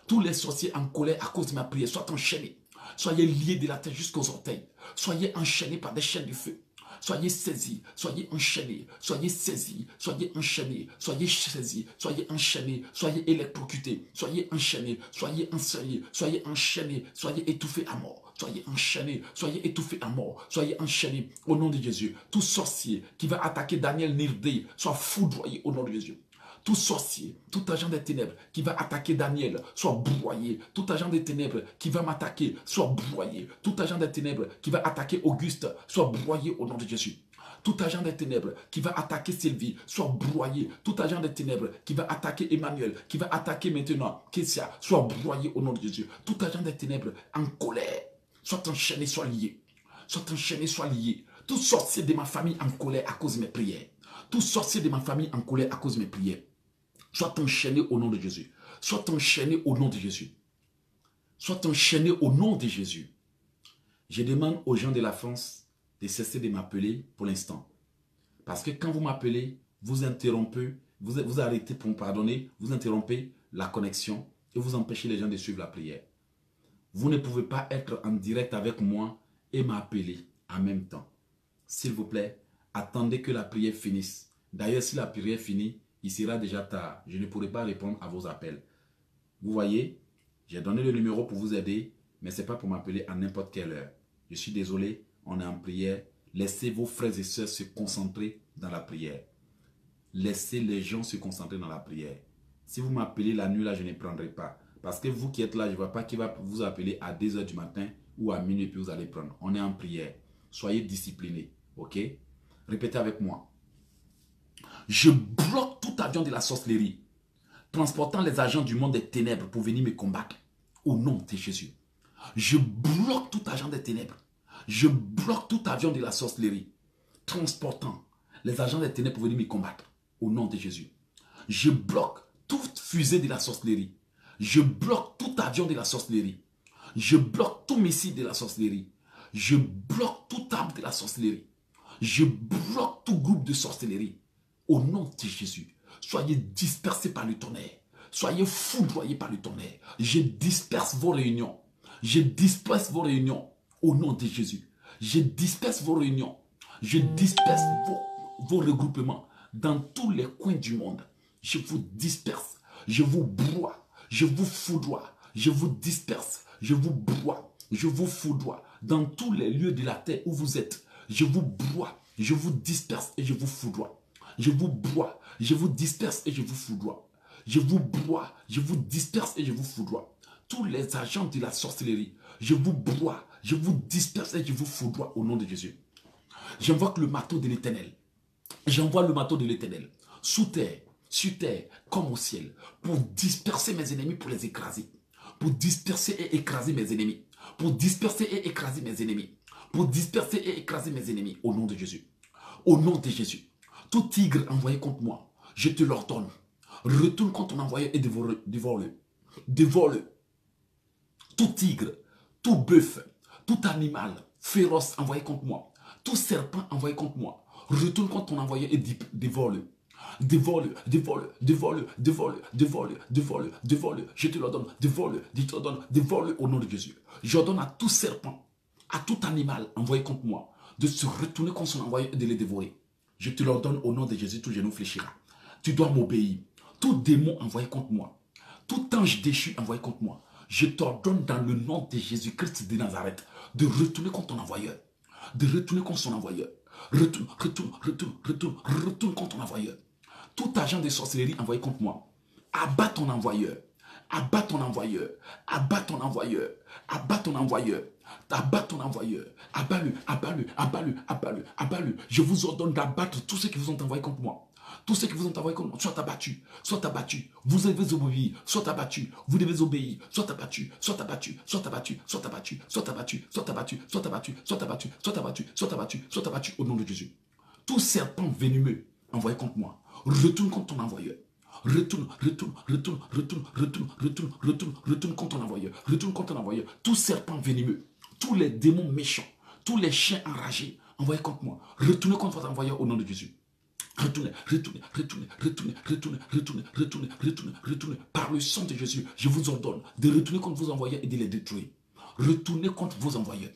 Tous les sorciers en colère à cause de ma prière soient enchaînés. Soyez liés de la tête jusqu'aux orteils. Soyez enchaînés par des chaînes de feu. Soyez saisis, soyez enchaînés, soyez saisis, soyez enchaînés, soyez saisis, soyez enchaînés, soyez électrocutés, soyez enchaînés, soyez enchaînés, soyez enchaînés, soyez étouffés à mort. Soyez enchaînés, soyez étouffés à mort, soyez enchaînés au nom de Jésus. Tout sorcier qui va attaquer Daniel Nirdé soit foudroyé au nom de Jésus. Tout sorcier, tout agent des ténèbres qui va attaquer Daniel, soit broyé. Tout agent des ténèbres qui va m'attaquer, soit broyé. Tout agent des ténèbres qui va attaquer Auguste, soit broyé au nom de Jésus. Tout agent des ténèbres qui va attaquer Sylvie, soit broyé. Tout agent des ténèbres qui va attaquer Emmanuel, qui va attaquer maintenant Kessia, soit broyé au nom de Jésus. Tout agent des ténèbres en colère, soit enchaîné, soit lié. Soit enchaîné, soit lié. Tout sorcier de ma famille en colère à cause de mes prières. Tout sorcier de ma famille en colère à cause de mes prières. Sois enchaîné au nom de Jésus. Sois enchaîné au nom de Jésus. Sois enchaîné au nom de Jésus. Je demande aux gens de la France de cesser de m'appeler pour l'instant. Parce que quand vous m'appelez, vous interrompez, vous arrêtez pour me pardonner, vous interrompez la connexion et vous empêchez les gens de suivre la prière. Vous ne pouvez pas être en direct avec moi et m'appeler en même temps. S'il vous plaît, attendez que la prière finisse. D'ailleurs, si la prière finit, il sera déjà tard. Je ne pourrai pas répondre à vos appels. Vous voyez, j'ai donné le numéro pour vous aider, mais ce n'est pas pour m'appeler à n'importe quelle heure. Je suis désolé, on est en prière. Laissez vos frères et sœurs se concentrer dans la prière. Laissez les gens se concentrer dans la prière. Si vous m'appelez la nuit, là, je ne prendrai pas. Parce que vous qui êtes là, je ne vois pas qui va vous appeler à 2 h du matin ou à minuit et puis vous allez prendre. On est en prière. Soyez disciplinés. Ok? Répétez avec moi. Je bloque tout avion de la sorcellerie transportant les agents du monde des ténèbres pour venir me combattre. Au nom de Jésus. Je bloque tout agent des ténèbres. Je bloque tout avion de la sorcellerie transportant les agents des ténèbres pour venir me combattre. Au nom de Jésus. Je bloque toute fusée de la sorcellerie. Je bloque tout avion de la sorcellerie. Je bloque tout missile de la sorcellerie. Je bloque toute arme de la sorcellerie. Je bloque tout groupe de sorcellerie. Au nom de Jésus. Soyez dispersés par le tonnerre. Soyez foudroyés par le tonnerre. Je disperse vos réunions. Je disperse vos réunions. Au nom de Jésus. Je disperse vos réunions. Je disperse vos regroupements dans tous les coins du monde. Je vous disperse. Je vous broie. Je vous foudroie. Je vous disperse. Je vous broie. Je vous foudroie. Dans tous les lieux de la terre où vous êtes. Je vous broie. Je vous disperse et je vous foudroie. Je vous broie. Je vous disperse et je vous foudroie. Je vous broie. Je vous disperse et je vous foudroie. Tous les agents de la sorcellerie. Je vous broie. Je vous disperse et je vous foudroie au nom de Jésus. J'envoie le marteau de l'Éternel. J'envoie le marteau de l'Éternel. Sous terre, sur terre, comme au ciel. Pour disperser mes ennemis, pour les écraser. Pour disperser et écraser mes ennemis. Pour disperser et écraser mes ennemis. Pour disperser et écraser mes ennemis. Au nom de Jésus. Au nom de Jésus. Tout tigre envoyé contre moi, je te l'ordonne. Retourne contre ton envoyé et dévore-le. Dévore-le. Tout tigre, tout bœuf, tout animal féroce envoyé contre moi, tout serpent envoyé contre moi, retourne contre ton envoyé et dévore-le. Dévore-le, dévore-le, dévore-le, dévore-le, dévore-le, dévore-le, dévore-le. Je te l'ordonne, dévore-le, je te l'ordonne, dévore-le au nom de Jésus. J'ordonne à tout serpent, à tout animal envoyé contre moi, de se retourner contre son envoyé et de les dévorer. Je te l'ordonne au nom de Jésus, tout genou fléchira. Tu dois m'obéir. Tout démon envoyé contre moi, tout ange déchu envoyé contre moi, je t'ordonne dans le nom de Jésus-Christ de Nazareth de retourner contre ton envoyeur. De retourner contre son envoyeur. Retourne, retourne, retourne, retourne, retourne contre ton envoyeur. Tout agent de sorcellerie envoyé contre moi, abat ton envoyeur. Abat ton envoyeur. Abat ton envoyeur. Abat ton envoyeur. Abat ton envoyeur. Abat-le, abat-le, abat-le, abat-le, abat-le. Je vous ordonne d'abattre tous ceux qui vous ont envoyé contre moi. Tous ceux qui vous ont envoyé contre moi, soit abattus, soit abattus. Vous devez obéir, soit abattus. Vous devez obéir, soit abattus, soit abattus, soit abattus, soit abattus, soit abattus, soit abattus, soit abattus, soit abattus, soit abattus, soit abattus, soit abattus au nom de Jésus. Tout serpent venimeux envoyé contre moi, retourne contre ton envoyeur. Retourne, retourne, retourne, retourne, retourne, retourne, retourne, retourne contre ton envoyeur. Retourne contre ton envoyeur. Tout serpent venimeux, tous les démons méchants, tous les chiens enragés envoyés contre moi, retournez contre votre envoyeur au nom de Jésus. Retournez, retournez, retournez, retournez, retournez, retournez, retournez, retournez, retournez. Par le sang de Jésus, je vous ordonne de retourner contre vos envoyeurs et de les détruire. Retournez contre vos envoyeurs.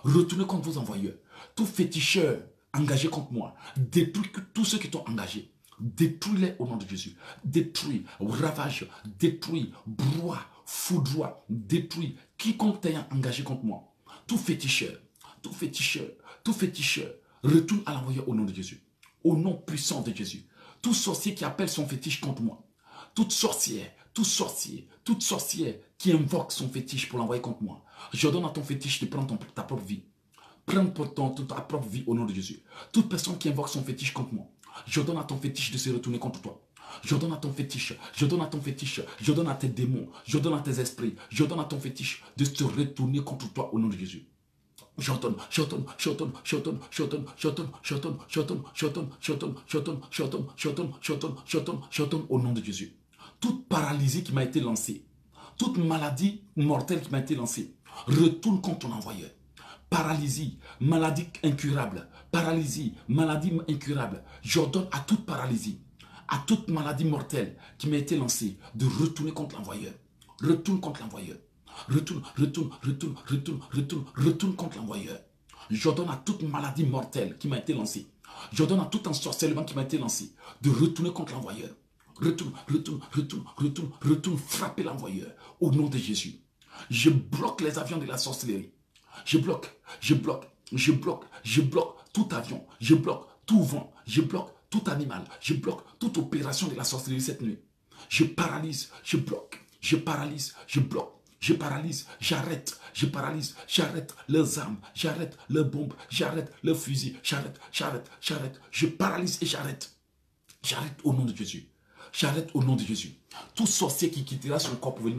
Retournez contre vos envoyeurs. Tout féticheur engagé contre moi, détruis tous ceux qui t'ont engagé. Détruis-les au nom de Jésus. Détruis, ravage, détruis, broie, foudroie, détruis quiconque t'ayant engagé contre moi. Tout féticheur, tout féticheur, tout féticheur, retourne à l'envoyeur au nom de Jésus. Au nom puissant de Jésus. Tout sorcier qui appelle son fétiche contre moi. Toute sorcière, tout sorcier, toute sorcière qui invoque son fétiche pour l'envoyer contre moi. Je donne à ton fétiche de prendre ta propre vie. Prends ta propre vie au nom de Jésus. Toute personne qui invoque son fétiche contre moi. Je donne à ton fétiche de se retourner contre toi. Je donne à ton fétiche, je donne à ton fétiche, je donne à tes démons, je donne à tes esprits, je donne à ton fétiche de se retourner contre toi au nom de Jésus. J'ordonne, j'ordonne, j'ordonne, j'ordonne, j'ordonne, j'ordonne, j'ordonne, j'ordonne, j'ordonne, j'ordonne, j'ordonne, j'ordonne, j'ordonne, j'ordonne, j'ordonne, j'ordonne au nom de Jésus. Toute paralysie qui m'a été lancée, toute maladie mortelle qui m'a été lancée, retourne contre ton envoyeur. Paralysie, maladie incurable, paralysie, maladie incurable. J'ordonne à toute paralysie, à toute maladie mortelle qui m'a été lancée, de retourner contre l'envoyeur. Retourne contre l'envoyeur. Retourne, retourne, retourne, retourne, retourne, retourne contre l'envoyeur. J'ordonne à toute maladie mortelle qui m'a été lancée. J'ordonne à tout ensorcellement qui m'a été lancé de retourner contre l'envoyeur. Retourne, retourne, retourne, retourne, retourne, frapper l'envoyeur au nom de Jésus. Je bloque les avions de la sorcellerie. Je bloque, je bloque, je bloque, je bloque tout avion, je bloque tout vent, je bloque tout animal, je bloque toute opération de la sorcellerie cette nuit. Je paralyse, je bloque, je paralyse, je bloque, je paralyse, j'arrête, je paralyse, j'arrête leurs armes, j'arrête leurs bombes, j'arrête leurs fusils, j'arrête, je paralyse et j'arrête. J'arrête au nom de Jésus. J'arrête au nom de Jésus. Tout sorcier qui quittera son corps pour venir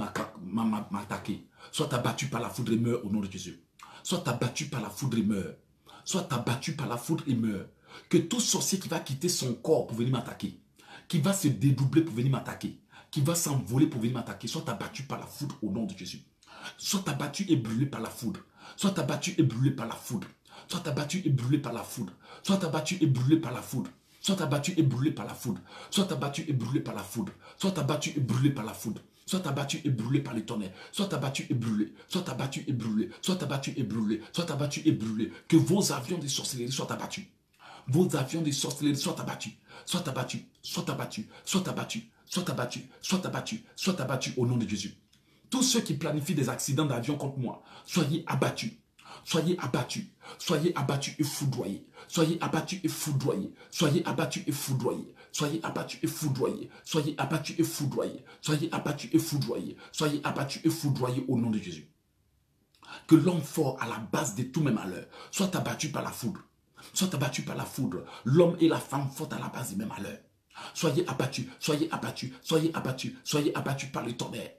m'attaquer, soit abattu par la foudre et meurt au nom de Jésus. Soit abattu par la foudre et meurt. Soit abattu par la foudre et meurt. Que tout sorcier qui va quitter son corps pour venir m'attaquer, qui va se dédoubler pour venir m'attaquer, qui va s'envoler pour venir m'attaquer, soit abattu par la foudre au nom de Jésus. Soit abattu et brûlé par la foudre. Soit abattu et brûlé par la foudre. Soit abattu et brûlé par la foudre. Soit abattu et brûlé par la foudre. Soit abattu et brûlé par la foudre. Soit abattu et brûlé par la foudre. Soit abattu et brûlé par la foudre. Soit abattu et brûlé par le tonnerre. Soit abattu et brûlé. Soit abattu et brûlé. Soit abattu et brûlé. Soit abattu et brûlé. Que vos avions de sorcellerie soient abattus. Vos avions de sorcellerie soient abattus. Soit abattus. Soit abattus. Soit abattus. Soit abattus. Soit abattus. Soit abattus au nom de Jésus. Tous ceux qui planifient des accidents d'avion contre moi, soyez abattus. Soyez abattus. Soyez abattus et foudroyés. Soyez abattus et foudroyés. Soyez abattus et foudroyés. Soyez abattus et foudroyés. Soyez abattus et foudroyés. Soyez abattus et foudroyés. Soyez abattus et foudroyés au nom de Jésus. Que l'homme fort à la base de tous mes malheurs soit abattu par la foudre. Soit abattu par la foudre. L'homme et la femme forts à la base de mes malheurs. Soyez abattus, soyez abattus, soyez abattus, soyez abattus par le tonnerre.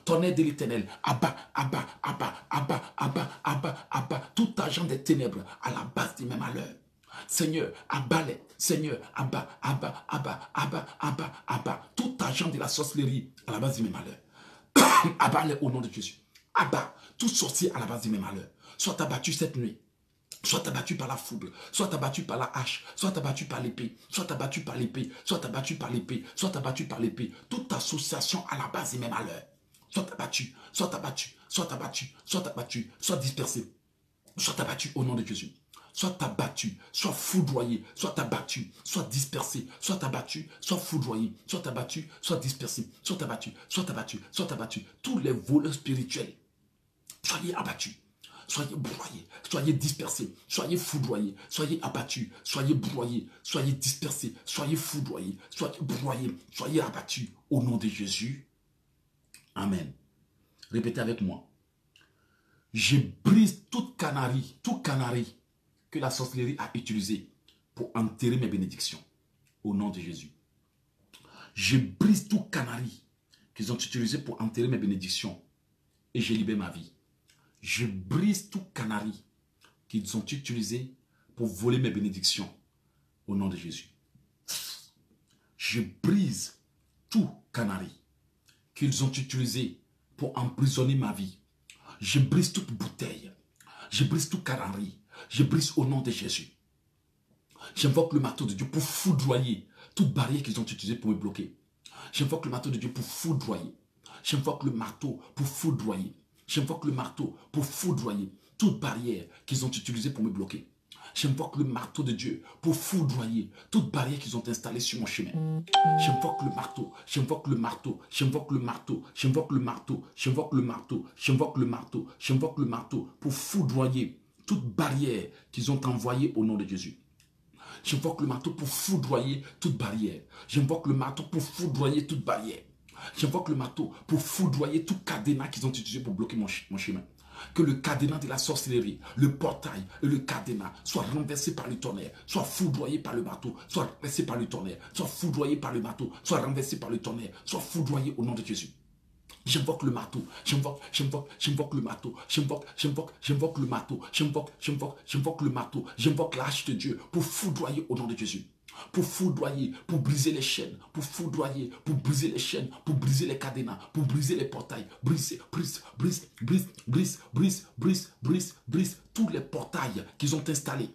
Tonnerre de l'Éternel, abat, abat, abat, abat, abat, abat, abat, tout agent des ténèbres à la base de mes malheurs. Seigneur, abat-les. Seigneur, abat, abat, abat, abat, abat, abat, tout agent de la sorcellerie à la base de mes malheurs. Abat-les au nom de Jésus. Abat, tout sorcier à la base de mes malheurs. Sois abattu cette nuit. Soit abattu par la foudre, soit abattu par la hache, soit abattu par l'épée, soit abattu par l'épée, soit abattu par l'épée, soit abattu par l'épée. Toute association à la base de mes malheurs. Soit abattu, soit abattu, soit abattu, soit abattu, soit dispersé, soit abattu au nom de Jésus. Soit abattu, soit foudroyé, soit abattu, soit dispersé, soit abattu, soit foudroyé, soit abattu, soit dispersé, soit abattu, soit abattu, soit abattu. Tous les voleurs spirituels, soyez abattus. Soyez broyés, soyez dispersés, soyez foudroyés, soyez abattus, soyez broyés, soyez dispersés, soyez foudroyés, soyez broyés, soyez abattus au nom de Jésus. Amen. Répétez avec moi. Je brise toute canari que la sorcellerie a utilisé pour enterrer mes bénédictions au nom de Jésus. Je brise tout canari qu'ils ont utilisé pour enterrer mes bénédictions et je libère ma vie. Je brise tout canari qu'ils ont utilisé pour voler mes bénédictions au nom de Jésus. Je brise tout canari qu'ils ont utilisé pour emprisonner ma vie. Je brise toute bouteille. Je brise tout canari. Je brise au nom de Jésus. J'invoque le marteau de Dieu pour foudroyer toute barrière qu'ils ont utilisée pour me bloquer. J'invoque le marteau de Dieu pour foudroyer. J'invoque le marteau pour foudroyer. J'invoque le marteau pour foudroyer toute barrière qu'ils ont utilisée pour me bloquer. J'invoque le marteau de Dieu pour foudroyer toute barrière qu'ils ont installée sur mon chemin. J'invoque le marteau, j'invoque le marteau, j'invoque le marteau, j'invoque le marteau, j'invoque le marteau, j'invoque le marteau, j'invoque le marteau pour foudroyer toute barrière qu'ils ont envoyée au nom de Jésus. J'invoque le marteau pour foudroyer toute barrière. J'invoque le marteau pour foudroyer toute barrière. J'invoque le marteau pour foudroyer tout cadenas qu'ils ont utilisé pour bloquer mon chemin. Que le cadenas de la sorcellerie, le portail et le cadenas soient renversés par le tonnerre, soient foudroyés par le marteau, soient renversés par le tonnerre, soient foudroyés par le marteau, soient renversés par le tonnerre, soient foudroyés au nom de Jésus. J'invoque le marteau, j'invoque le marteau, j'invoque le marteau, j'invoque le marteau, j'invoque la hache de Dieu pour foudroyer au nom de Jésus. Pour foudroyer, pour briser les chaînes, pour foudroyer, pour briser les chaînes, pour briser les cadenas, pour briser les portails, brise tous les portails qu'ils ont installés.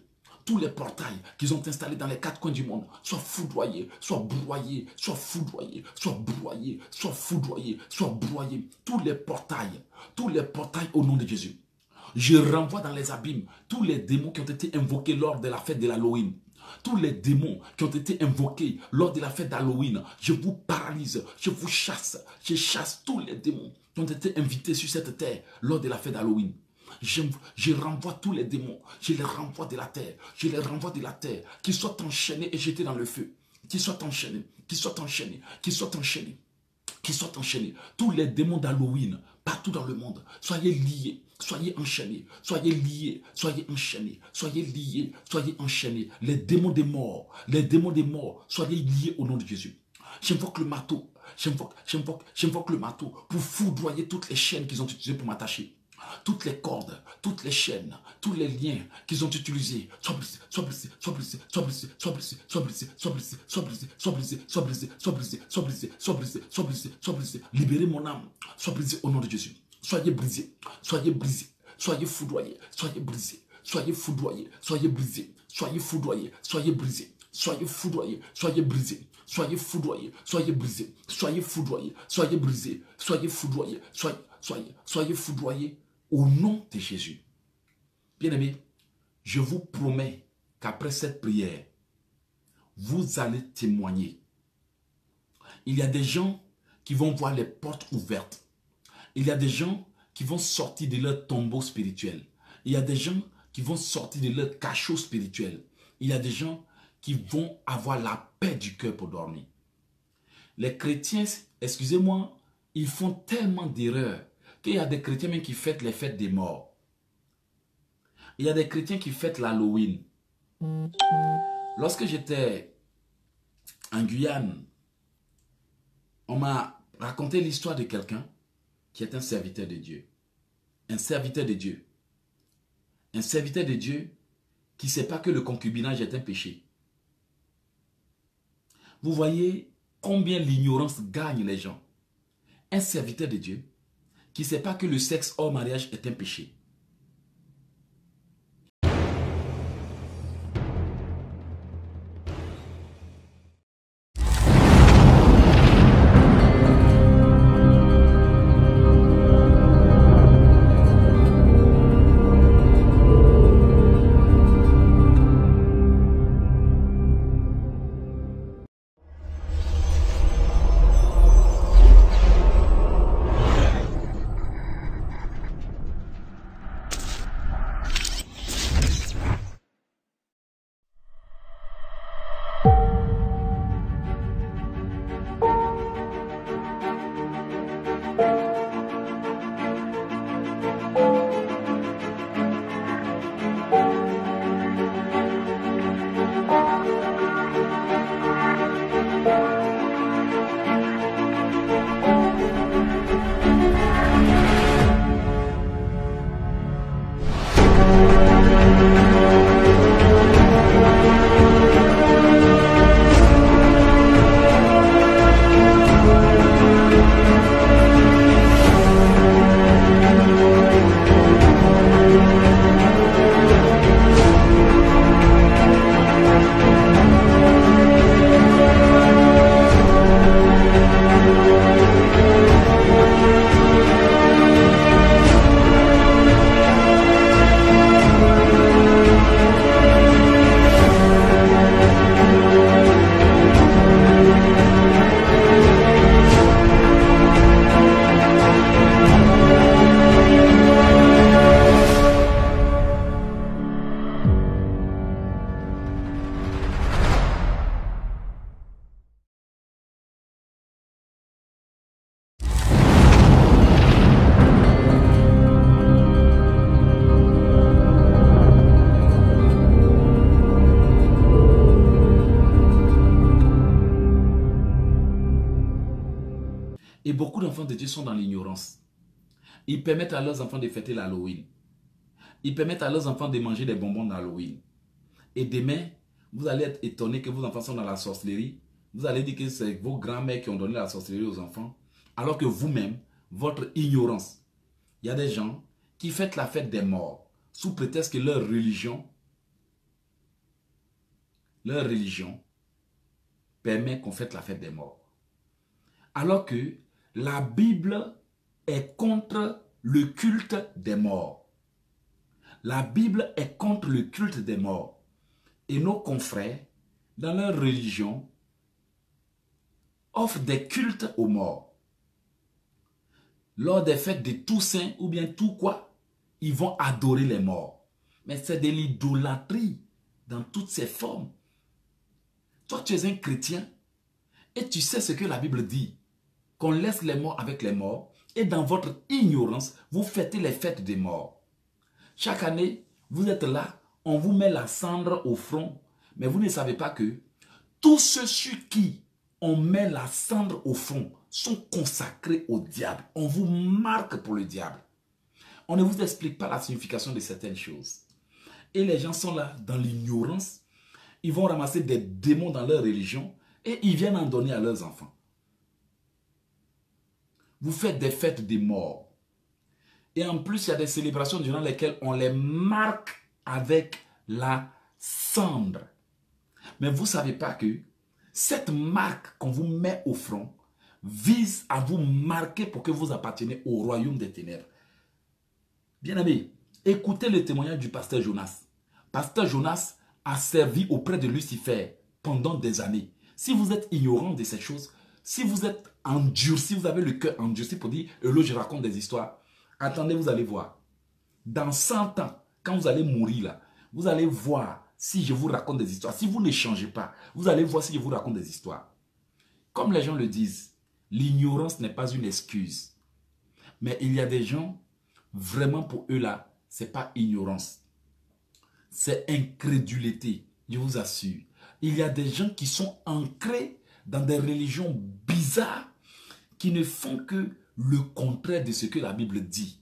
Tous les portails qu'ils ont installés dans les quatre coins du monde, soit foudroyés, soit broyés, soit foudroyés, soit broyés, soit foudroyés, soit broyés. Tous les portails au nom de Jésus. Je renvoie dans les abîmes tous les démons qui ont été invoqués lors de la fête de l'Halloween. Tous les démons qui ont été invoqués lors de la fête d'Halloween, je vous paralyse, je vous chasse. Je chasse tous les démons qui ont été invités sur cette terre lors de la fête d'Halloween. Je renvoie tous les démons. Je les renvoie de la terre. Je les renvoie de la terre. Qu'ils soient enchaînés et jetés dans le feu. Qu'ils soient enchaînés. Qu'ils soient enchaînés. Qu'ils soient enchaînés. Qu'ils soient enchaînés. Tous les démons d'Halloween, partout dans le monde, soyez liés. Soyez enchaînés, soyez liés, soyez enchaînés, soyez liés, soyez enchaînés. Les démons des morts, soyez liés au nom de Jésus. J'invoque le marteau, j'invoque le marteau pour foudroyer toutes les chaînes qu'ils ont utilisées pour m'attacher. Toutes les cordes, toutes les chaînes, tous les liens qu'ils ont utilisés, soient brisés, soient brisés, soient brisés, soient brisés, soient brisés, soient brisés, soient brisés, soient brisés, soient brisés, soient brisés, soient brisés, soient brisés, soient brisés, soient brisés, soient brisés. Libérez mon âme, sois brisé au nom de Jésus. Soyez brisés, soyez foudroyés, soyez brisés, soyez foudroyés, soyez brisés, soyez foudroyés, soyez brisés, soyez foudroyés, soyez brisés, soyez foudroyés, soyez brisés, soyez foudroyés, soyez brisés, soyez foudroyés, soyez foudroyés au nom de Jésus. Bien-aimés, je vous promets qu'après cette prière, vous allez témoigner. Il y a des gens qui vont voir les portes ouvertes. Il y a des gens qui vont sortir de leur tombeau spirituel. Il y a des gens qui vont sortir de leur cachot spirituel. Il y a des gens qui vont avoir la paix du cœur pour dormir. Les chrétiens, excusez-moi, ils font tellement d'erreurs qu'il y a des chrétiens même qui fêtent les fêtes des morts. Il y a des chrétiens qui fêtent l'Halloween. Lorsque j'étais en Guyane, on m'a raconté l'histoire de quelqu'un qui est un serviteur de Dieu. Un serviteur de Dieu. Un serviteur de Dieu qui ne sait pas que le concubinage est un péché. Vous voyez combien l'ignorance gagne les gens. Un serviteur de Dieu qui ne sait pas que le sexe hors mariage est un péché. Et beaucoup d'enfants de Dieu sont dans l'ignorance. Ils permettent à leurs enfants de fêter l'Halloween. Ils permettent à leurs enfants de manger des bonbons d'Halloween. Et demain, vous allez être étonné que vos enfants sont dans la sorcellerie. Vous allez dire que c'est vos grands-mères qui ont donné la sorcellerie aux enfants. Alors que vous-même, votre ignorance. Il y a des gens qui fêtent la fête des morts sous prétexte que leur religion permet qu'on fête la fête des morts. Alors que la Bible est contre le culte des morts. La Bible est contre le culte des morts. Et nos confrères, dans leur religion, offrent des cultes aux morts. Lors des fêtes de Toussaint ou bien tout quoi, ils vont adorer les morts. Mais c'est de l'idolâtrie dans toutes ses formes. Toi, tu es un chrétien et tu sais ce que la Bible dit. Qu'on laisse les morts avec les morts et dans votre ignorance, vous fêtez les fêtes des morts. Chaque année, vous êtes là, on vous met la cendre au front, mais vous ne savez pas que tous ceux sur qui on met la cendre au front sont consacrés au diable. On vous marque pour le diable. On ne vous explique pas la signification de certaines choses. Et les gens sont là dans l'ignorance. Ils vont ramasser des démons dans leur religion et ils viennent en donner à leurs enfants. Vous faites des fêtes des morts. Et en plus, il y a des célébrations durant lesquelles on les marque avec la cendre. Mais vous ne savez pas que cette marque qu'on vous met au front vise à vous marquer pour que vous appartenez au royaume des ténèbres. Bien-aimés, écoutez le témoignage du pasteur Jonas. Pasteur Jonas a servi auprès de Lucifer pendant des années. Si vous êtes ignorant de ces choses, si vous êtes endurci, vous avez le cœur endurci pour dire, là, je raconte des histoires. Attendez, vous allez voir. Dans 100 ans, quand vous allez mourir là, vous allez voir si je vous raconte des histoires. Si vous ne changez pas, vous allez voir si je vous raconte des histoires. Comme les gens le disent, l'ignorance n'est pas une excuse. Mais il y a des gens, vraiment pour eux là, ce n'est pas ignorance. C'est incrédulité, je vous assure. Il y a des gens qui sont ancrés dans des religions bizarres qui ne font que le contraire de ce que la Bible dit.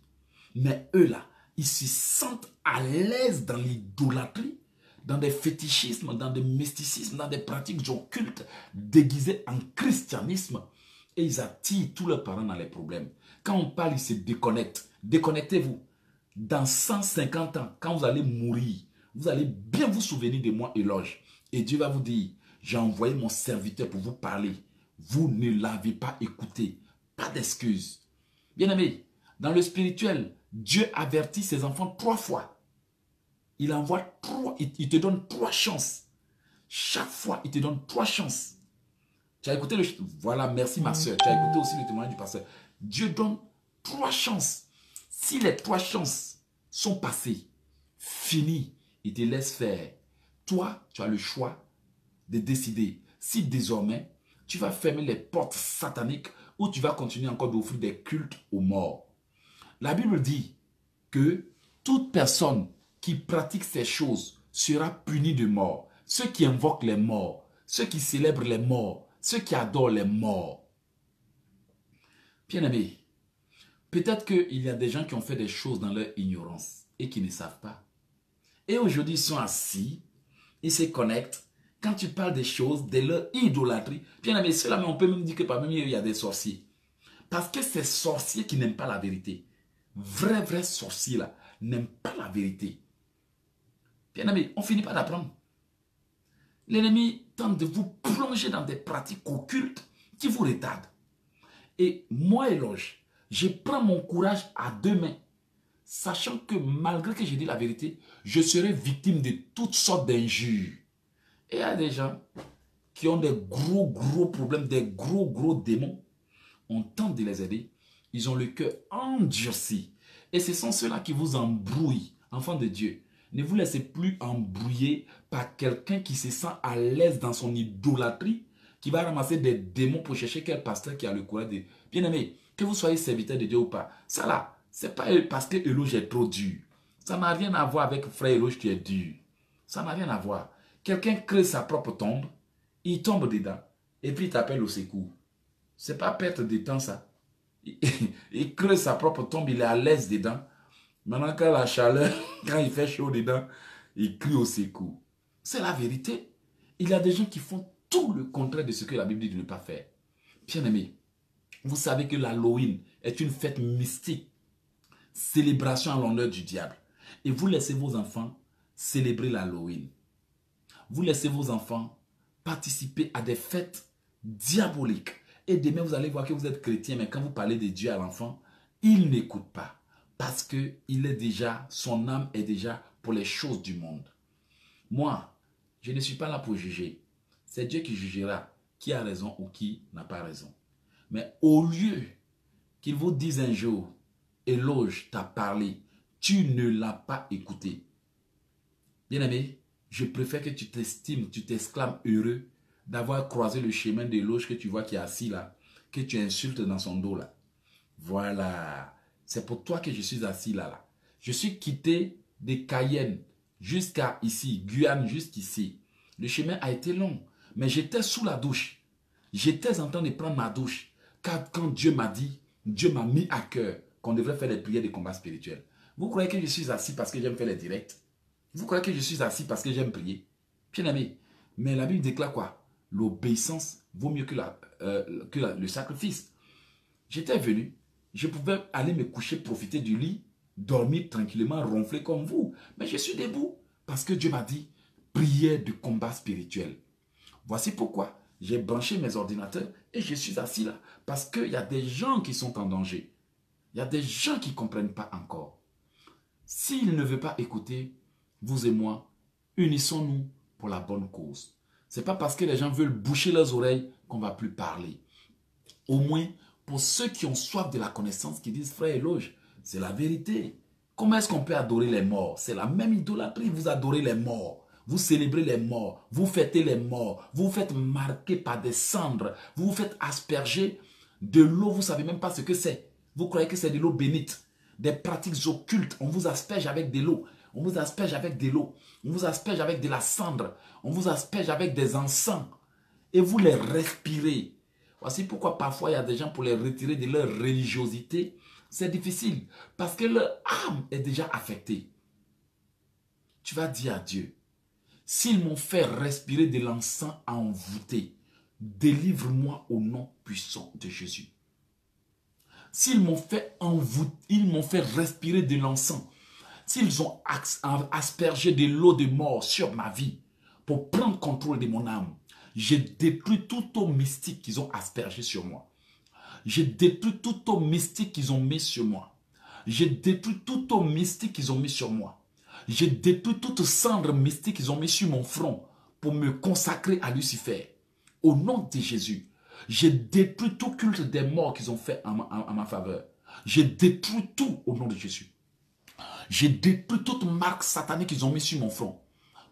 Mais eux là, ils se sentent à l'aise dans l'idolâtrie, dans des fétichismes, dans des mysticismes, dans des pratiques occultes déguisées en christianisme. Et ils attirent tous leurs parents dans les problèmes. Quand on parle, ils se déconnectent. Déconnectez-vous. Dans 150 ans, quand vous allez mourir, vous allez bien vous souvenir de moi, éloge. Et Dieu va vous dire, j'ai envoyé mon serviteur pour vous parler. Vous ne l'avez pas écouté. Pas d'excuses. Bien-aimé, dans le spirituel, Dieu avertit ses enfants 3 fois. Il te donne 3 chances. Chaque fois, il te donne 3 chances. Tu as écouté le... Voilà, merci ma soeur. Tu as écouté aussi le témoignage du pasteur. Dieu donne 3 chances. Si les 3 chances sont passées, fini, il te laisse faire. Toi, tu as le choix de décider si désormais, tu vas fermer les portes sataniques ou tu vas continuer encore d'offrir des cultes aux morts. La Bible dit que toute personne qui pratique ces choses sera punie de mort. Ceux qui invoquent les morts, ceux qui célèbrent les morts, ceux qui adorent les morts. Bien-aimés, peut-être qu'il y a des gens qui ont fait des choses dans leur ignorance et qui ne savent pas. Et aujourd'hui, ils sont assis, ils se connectent. Quand tu parles des choses, de leur idolâtrie, bien-aimés, cela, mais on peut même dire que parmi eux, il y a des sorciers. Parce que ces sorciers qui n'aiment pas la vérité, vrais sorciers là, n'aiment pas la vérité. Bien-aimés, on finit pas d'apprendre. L'ennemi tente de vous plonger dans des pratiques occultes qui vous retardent. Et moi, éloge, je prends mon courage à 2 mains, sachant que malgré que je dis la vérité, je serai victime de toutes sortes d'injures. Et il y a des gens qui ont des gros problèmes, des gros démons. On tente de les aider. Ils ont le cœur endurci. Et ce sont ceux-là qui vous embrouillent, enfants de Dieu. Ne vous laissez plus embrouiller par quelqu'un qui se sent à l'aise dans son idolâtrie, qui va ramasser des démons pour chercher quel pasteur qui a le courage de... Bien-aimé, que vous soyez serviteur de Dieu ou pas, ça là, c'est pas parce que Eloge est trop dur. Ça n'a rien à voir avec frère Eloge qui est dur. Ça n'a rien à voir. Quelqu'un crée sa propre tombe, il tombe dedans, et puis il t'appelle au secours. C'est pas perdre de temps ça. Il crée sa propre tombe, il est à l'aise dedans. Maintenant, quand la chaleur, quand il fait chaud dedans, il crie au secours. C'est la vérité. Il y a des gens qui font tout le contraire de ce que la Bible dit de ne pas faire. Bien-aimés, vous savez que l'Halloween est une fête mystique, célébration en l'honneur du diable. Et vous laissez vos enfants célébrer l'Halloween. Vous laissez vos enfants participer à des fêtes diaboliques. Et demain, vous allez voir que vous êtes chrétien, mais quand vous parlez de Dieu à l'enfant, il n'écoute pas. Parce que son âme est déjà pour les choses du monde. Moi, je ne suis pas là pour juger. C'est Dieu qui jugera qui a raison ou qui n'a pas raison. Mais au lieu qu'il vous dise un jour, Éloge t'a parlé, Tu ne l'as pas écouté. Bien-aimé, je préfère que tu t'estimes, tu t'exclames heureux d'avoir croisé le chemin de l'autre que tu vois qui est assis là, que tu insultes dans son dos là. Voilà. C'est pour toi que je suis assis là. Je suis quitté de Cayenne jusqu'à ici, Guyane jusqu'ici. Le chemin a été long, mais j'étais sous la douche. J'étais en train de prendre ma douche. Car quand Dieu m'a dit, Dieu m'a mis à cœur qu'on devrait faire les prières de combat spirituel. Vous croyez que je suis assis parce que j'aime faire les directs? Vous croyez que je suis assis parce que j'aime prier? Bien aimé, mais la Bible déclare quoi? L'obéissance vaut mieux que, le sacrifice. J'étais venu, je pouvais aller me coucher, profiter du lit, dormir tranquillement, ronfler comme vous. Mais je suis debout parce que Dieu m'a dit, prière de combat spirituel. Voici pourquoi j'ai branché mes ordinateurs et je suis assis là. Parce qu'il y a des gens qui sont en danger. Il y a des gens qui ne comprennent pas encore. S'ils ne veulent pas écouter, vous et moi, unissons-nous pour la bonne cause. Ce n'est pas parce que les gens veulent boucher leurs oreilles qu'on ne va plus parler. Au moins, pour ceux qui ont soif de la connaissance, qui disent, frère Éloge, c'est la vérité. Comment est-ce qu'on peut adorer les morts? C'est la même idolâtrie, vous adorez les morts. Vous célébrez les morts, vous fêtez les morts, vous vous faites marquer par des cendres, vous vous faites asperger de l'eau, vous ne savez même pas ce que c'est. Vous croyez que c'est de l'eau bénite. Des pratiques occultes, on vous asperge avec de l'eau, on vous asperge avec de l'eau, on vous asperge avec de la cendre, on vous asperge avec des encens et vous les respirez. Voici pourquoi parfois il y a des gens pour les retirer de leur religiosité, c'est difficile parce que leur âme est déjà affectée. Tu vas dire à Dieu, s'ils m'ont fait respirer de l'encens envoûté, délivre-moi au nom puissant de Jésus. S'ils m'ont fait respirer de l'encens, s'ils ont aspergé de l'eau de mort sur ma vie pour prendre contrôle de mon âme, j'ai détruit toute eau mystique qu'ils ont aspergé sur moi. J'ai détruit toute eau mystique qu'ils ont mis sur moi. J'ai détruit toute eau mystique qu'ils ont mis sur moi. J'ai détruit toute cendre mystique qu'ils ont mis sur mon front pour me consacrer à Lucifer. Au nom de Jésus, j'ai détruit tout culte des morts qu'ils ont fait en ma faveur. J'ai détruit tout au nom de Jésus. J'ai détruit toute marque satanique qu'ils ont mis sur mon front.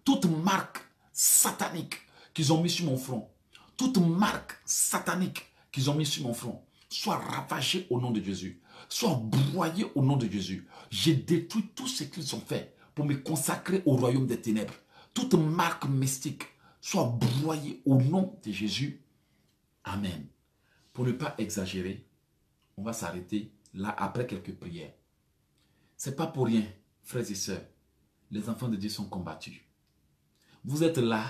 Toute marque satanique qu'ils ont mis sur mon front. Toute marque satanique qu'ils ont mis sur mon front. Soit ravagée au nom de Jésus. Soit broyée au nom de Jésus. J'ai détruit tout ce qu'ils ont fait pour me consacrer au royaume des ténèbres. Toute marque mystique soit broyée au nom de Jésus. Amen. Pour ne pas exagérer, on va s'arrêter là après quelques prières. Ce n'est pas pour rien, frères et sœurs. Les enfants de Dieu sont combattus. Vous êtes là,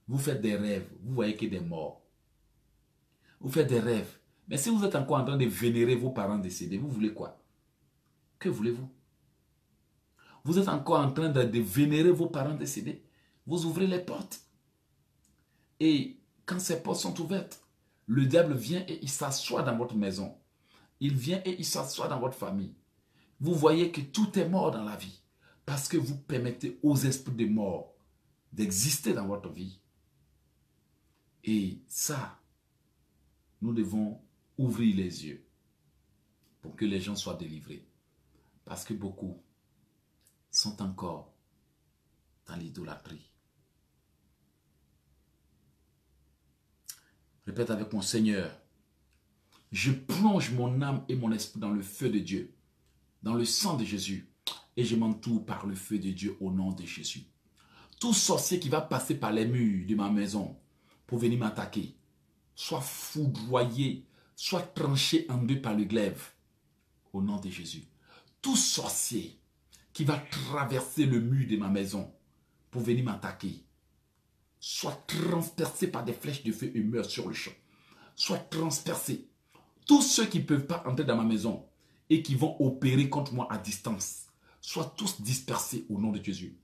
vous faites des rêves, vous voyez que des morts. Vous faites des rêves. Mais si vous êtes encore en train de vénérer vos parents décédés, vous voulez quoi? Que voulez-vous? Vous êtes encore en train de vénérer vos parents décédés. Vous ouvrez les portes. Et quand ces portes sont ouvertes, le diable vient et il s'assoit dans votre maison. Il vient et il s'assoit dans votre famille. Vous voyez que tout est mort dans la vie. Parce que vous permettez aux esprits de mort d'exister dans votre vie. Et ça, nous devons ouvrir les yeux pour que les gens soient délivrés. Parce que beaucoup sont encore dans l'idolâtrie. Répète avec mon Seigneur, je plonge mon âme et mon esprit dans le feu de Dieu, dans le sang de Jésus, et je m'entoure par le feu de Dieu au nom de Jésus. Tout sorcier qui va passer par les murs de ma maison pour venir m'attaquer, soit foudroyé, soit tranché en deux par le glaive, au nom de Jésus. Tout sorcier qui va traverser le mur de ma maison pour venir m'attaquer, soit transpercé par des flèches de feu et meurt sur le champ. Soit transpercé. Tous ceux qui ne peuvent pas entrer dans ma maison et qui vont opérer contre moi à distance, soient tous dispersés au nom de Jésus.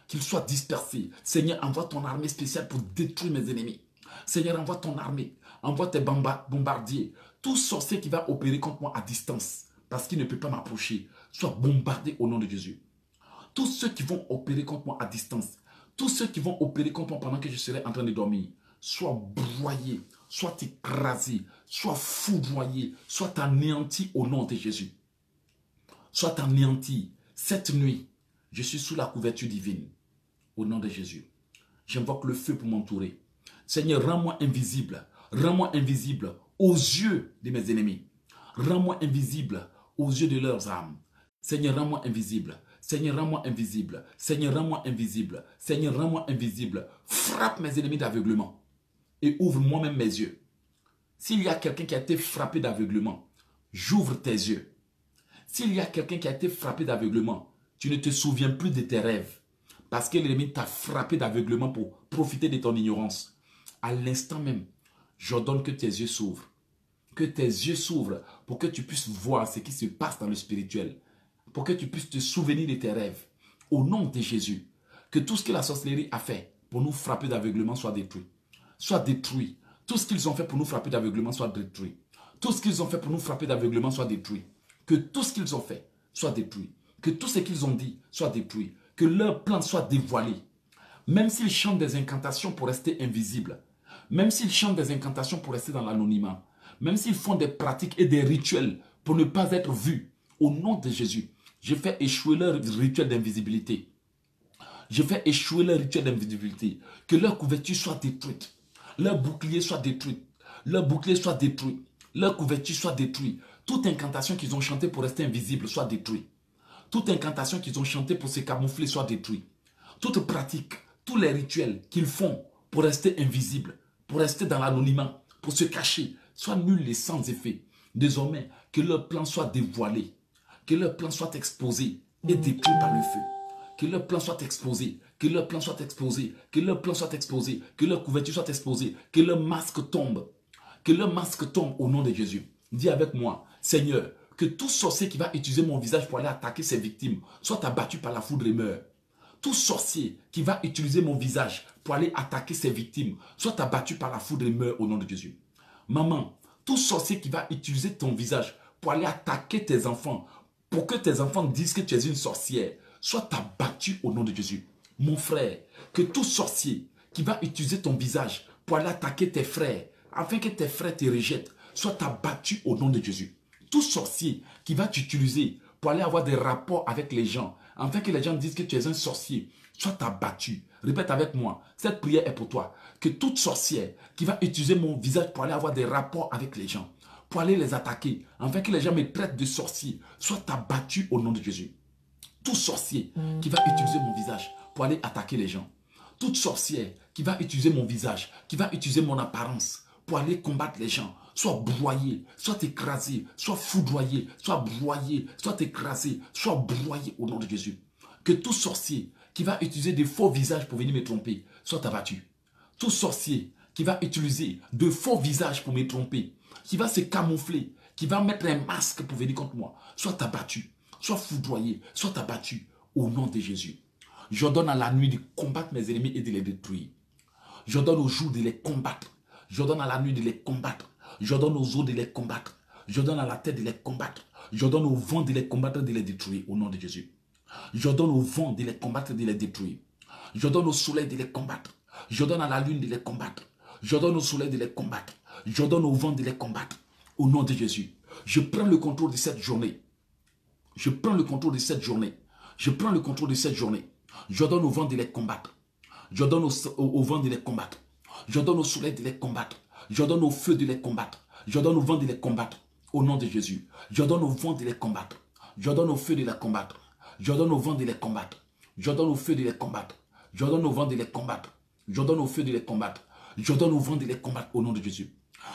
Qu'ils soient dispersés. Seigneur, envoie ton armée spéciale pour détruire mes ennemis. Seigneur, envoie ton armée. Envoie tes bombardiers. Tout sorcier qui va opérer contre moi à distance, parce qu'il ne peut pas m'approcher, soit bombardé au nom de Jésus. Tous ceux qui vont opérer contre moi à distance, tous ceux qui vont opérer contre moi pendant que je serai en train de dormir, soient broyés, soient écrasés, soient foudroyés, soient anéantis au nom de Jésus. Soient anéantis. Cette nuit, je suis sous la couverture divine. Au nom de Jésus. J'invoque le feu pour m'entourer. Seigneur, rends-moi invisible. Rends-moi invisible aux yeux de mes ennemis. Rends-moi invisible aux yeux de leurs âmes. Seigneur, rends-moi invisible. Seigneur, rends-moi invisible. Seigneur, rends-moi invisible. Seigneur, rends-moi invisible. Frappe mes ennemis d'aveuglement et ouvre moi-même mes yeux. S'il y a quelqu'un qui a été frappé d'aveuglement, j'ouvre tes yeux. S'il y a quelqu'un qui a été frappé d'aveuglement, tu ne te souviens plus de tes rêves parce que l'ennemi t'a frappé d'aveuglement pour profiter de ton ignorance. À l'instant même, j'ordonne que tes yeux s'ouvrent. Que tes yeux s'ouvrent pour que tu puisses voir ce qui se passe dans le spirituel. Pour que tu puisses te souvenir de tes rêves. Au nom de Jésus, que tout ce que la sorcellerie a fait pour nous frapper d'aveuglement soit détruit. Soit détruit. Tout ce qu'ils ont fait pour nous frapper d'aveuglement soit détruit. Tout ce qu'ils ont fait pour nous frapper d'aveuglement soit détruit. Que tout ce qu'ils ont fait soit détruit. Que tout ce qu'ils ont dit soit détruit. Que leur plan soit dévoilé. Même s'ils chantent des incantations pour rester invisibles. Même s'ils chantent des incantations pour rester dans l'anonymat. Même s'ils font des pratiques et des rituels pour ne pas être vus. Au nom de Jésus, je fais échouer leur rituel d'invisibilité. Je fais échouer leur rituel d'invisibilité. Que leur couverture soit détruite. Leur bouclier soit détruit. Leur bouclier soit détruit. Leur couverture soit détruite. Toute incantation qu'ils ont chantée pour rester invisible soit détruite. Toute incantation qu'ils ont chantée pour se camoufler soit détruite. Toute pratique, tous les rituels qu'ils font pour rester invisibles, pour rester dans l'anonymat, pour se cacher, soit nuls et sans effet. Désormais, que leur plan soit dévoilé. Que leur plan soit exposé et détruit par le feu. Que leur plan soit exposé, que leur plan soit exposé, que leur plan soit exposé, que leur couverture soit exposée, que leur masque tombe. Que leur masque tombe au nom de Jésus. Dis avec moi, Seigneur, que tout sorcier qui va utiliser mon visage pour aller attaquer ses victimes soit abattu par la foudre et meurt. Tout sorcier qui va utiliser mon visage pour aller attaquer ses victimes soit abattu par la foudre et meurt au nom de Jésus. Maman, tout sorcier qui va utiliser ton visage pour aller attaquer tes enfants, pour que tes enfants disent que tu es une sorcière, soit abattu au nom de Jésus. Mon frère, que tout sorcier qui va utiliser ton visage pour aller attaquer tes frères, afin que tes frères te rejettent, soit abattu au nom de Jésus. Tout sorcier qui va t'utiliser pour aller avoir des rapports avec les gens, afin que les gens disent que tu es un sorcier, soit abattu. Répète avec moi, cette prière est pour toi. Que toute sorcière qui va utiliser mon visage pour aller avoir des rapports avec les gens, pour aller les attaquer, afin que les gens me traitent de sorcier, soit abattu au nom de Jésus. Tout sorcier qui va utiliser mon visage pour aller attaquer les gens. Toute sorcière qui va utiliser mon visage, qui va utiliser mon apparence pour aller combattre les gens, soit broyé, soit écrasé, soit foudroyé, soit broyé, soit écrasé, soit broyé au nom de Jésus. Que tout sorcier qui va utiliser de faux visages pour venir me tromper, soit abattu. Tout sorcier qui va utiliser de faux visages pour me tromper, qui va se camoufler, qui va mettre un masque pour venir contre moi, soit abattu, soit foudroyé, soit abattu au nom de Jésus. J'ordonne à la nuit de combattre mes ennemis et de les détruire. J'ordonne au jour de les combattre. J'ordonne à la nuit de les combattre. J'ordonne aux eaux de les combattre. J'ordonne à la terre de les combattre. J'ordonne au vent de les combattre et de les détruire au nom de Jésus. J'ordonne au vent de les combattre et de les détruire. J'ordonne au soleil de les combattre. J'ordonne à la lune de les combattre. J'ordonne au soleil de les combattre. J'ordonne au vent de les combattre au nom de Jésus. Je prends le contrôle de cette journée. Je prends le contrôle de cette journée. Je prends le contrôle de cette journée. J'ordonne au vent de les combattre. J'ordonne au vent de les combattre. J'ordonne au soleil de les combattre. J'ordonne au feu de les combattre. J'ordonne au vent de les combattre. Au nom de Jésus. J'ordonne au vent de les combattre. J'ordonne au feu de les combattre. J'ordonne au vent de les combattre. J'ordonne au feu de les combattre. J'ordonne au vent de les combattre. J'ordonne au feu de les combattre. J'ordonne au vent de les combattre au nom de Jésus.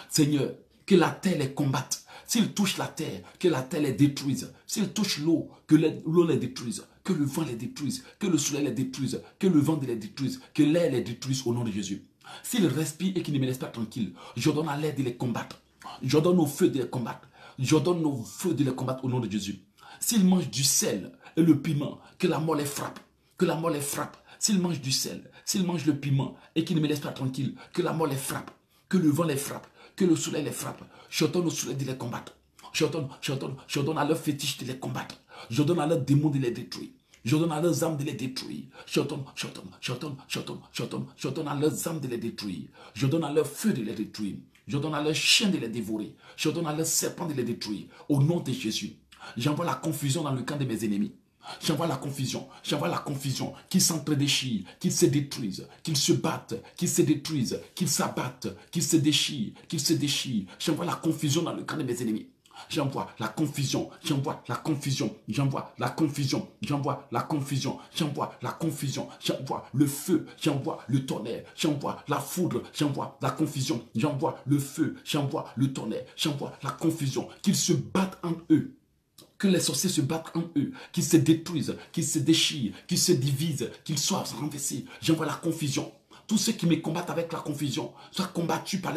Seigneur, que la terre les combatte. S'ils touchent la terre, que la terre les détruise. S'ils touchent l'eau, que l'eau les détruise. Que le vent les détruise. Que le soleil les détruise. Que le vent les détruise. Que l'air les détruise au nom de Jésus. S'ils respirent et qu'ils ne me laissent pas tranquille, j'ordonne à l'air de les combattre. J'ordonne au feu de les combattre. J'ordonne au feu de les combattre au nom de Jésus. S'ils mangent du sel et le piment, que la mort les frappe. Que la mort les frappe. S'ils mangent du sel, s'ils mangent le piment et qu'ils ne me laissent pas tranquille, que la mort les frappe. Que le vent les frappe. Que le soleil les frappe. J'ordonne au soleil de les combattre. J'ordonne à leurs fétiches de les combattre. J'ordonne à leurs démons de les détruire. J'ordonne à leurs âmes de les détruire. J'ordonne à leurs âmes de les détruire. J'ordonne à leur feu de les détruire. J'ordonne à leurs chiens de les dévorer. J'ordonne à leurs serpents de les détruire. Au nom de Jésus, j'envoie la confusion dans le camp de mes ennemis. J'envoie la confusion. J'envoie la confusion. Qu'ils s'entre-déchirent, qu'ils se détruisent, qu'ils se battent, qu'ils se détruisent, qu'ils s'abattent, qu'ils se déchirent, qu'ils se déchirent. J'envoie la confusion dans le camp de mes ennemis. J'envoie la confusion, j'envoie la confusion, j'envoie la confusion, j'envoie la confusion, j'envoie la confusion, j'envoie le feu, j'envoie le tonnerre, j'envoie la foudre, j'envoie la confusion, j'envoie le feu, j'envoie le tonnerre, j'envoie la confusion, qu'ils se battent en eux. Que les sorciers se battent en eux, qu'ils se détruisent, qu'ils se déchirent, qu'ils se divisent, qu'ils soient renversés. J'envoie la confusion. Tous ceux qui me combattent avec la confusion soient combattus par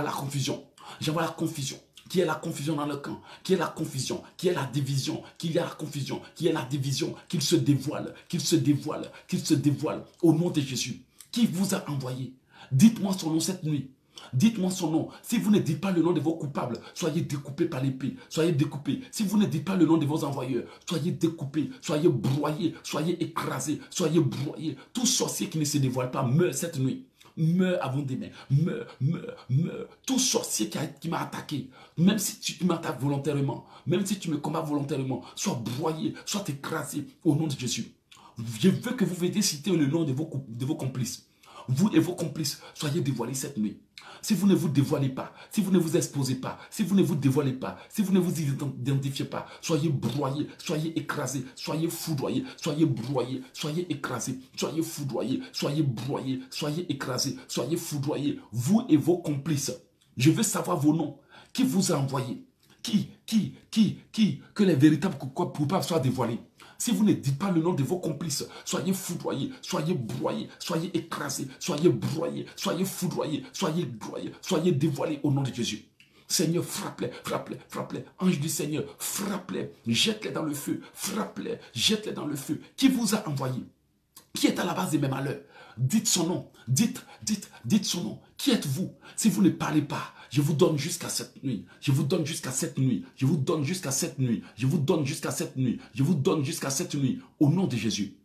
la confusion. J'envoie la confusion. Qui est la confusion dans le camp? Qui est la confusion? Qui est la division? Qui est la confusion? Qui est la division? Qu'il se dévoile, qu'il se dévoile, qu'il se dévoile au nom de Jésus. Qui vous a envoyé? Dites-moi son nom cette nuit. Dites-moi son nom. Si vous ne dites pas le nom de vos coupables, soyez découpés par l'épée. Soyez découpés. Si vous ne dites pas le nom de vos envoyeurs, soyez découpés, soyez broyés, soyez écrasés, soyez broyés. Tout sorcier qui ne se dévoile pas meurt cette nuit. Meurs avant demain. Meurs, meurs, meurs. Tout sorcier qui m'a attaqué, même si tu m'attaques volontairement, même si tu me combats volontairement, soit broyé, soit écrasé au nom de Jésus. Je veux que vous veuillez citer le nom de vos complices. Vous et vos complices, soyez dévoilés cette nuit. Si vous ne vous dévoilez pas, si vous ne vous exposez pas, si vous ne vous dévoilez pas, si vous ne vous identifiez pas, soyez broyés, soyez écrasés, soyez foudroyés, soyez broyés, soyez écrasés, soyez foudroyés, soyez broyés, soyez écrasés, soyez foudroyés, vous et vos complices. Je veux savoir vos noms. Qui vous a envoyé? Que les véritables coupables soient dévoilés. Si vous ne dites pas le nom de vos complices, soyez foudroyés, soyez broyés, soyez écrasés, soyez broyés, soyez foudroyés, soyez broyés, soyez dévoilés au nom de Jésus. Seigneur, frappe-les, frappe-les, frappe-les. Ange du Seigneur, frappe-les, jette-les dans le feu, frappe-les, jette-les dans le feu. Qui vous a envoyé? Qui est à la base de mes malheurs? Dites son nom, dites son nom. Qui êtes-vous? Si vous ne parlez pas, je vous donne jusqu'à cette nuit. Je vous donne jusqu'à cette nuit. Je vous donne jusqu'à cette nuit. Je vous donne jusqu'à cette nuit. Je vous donne jusqu'à cette nuit. Au nom de Jésus.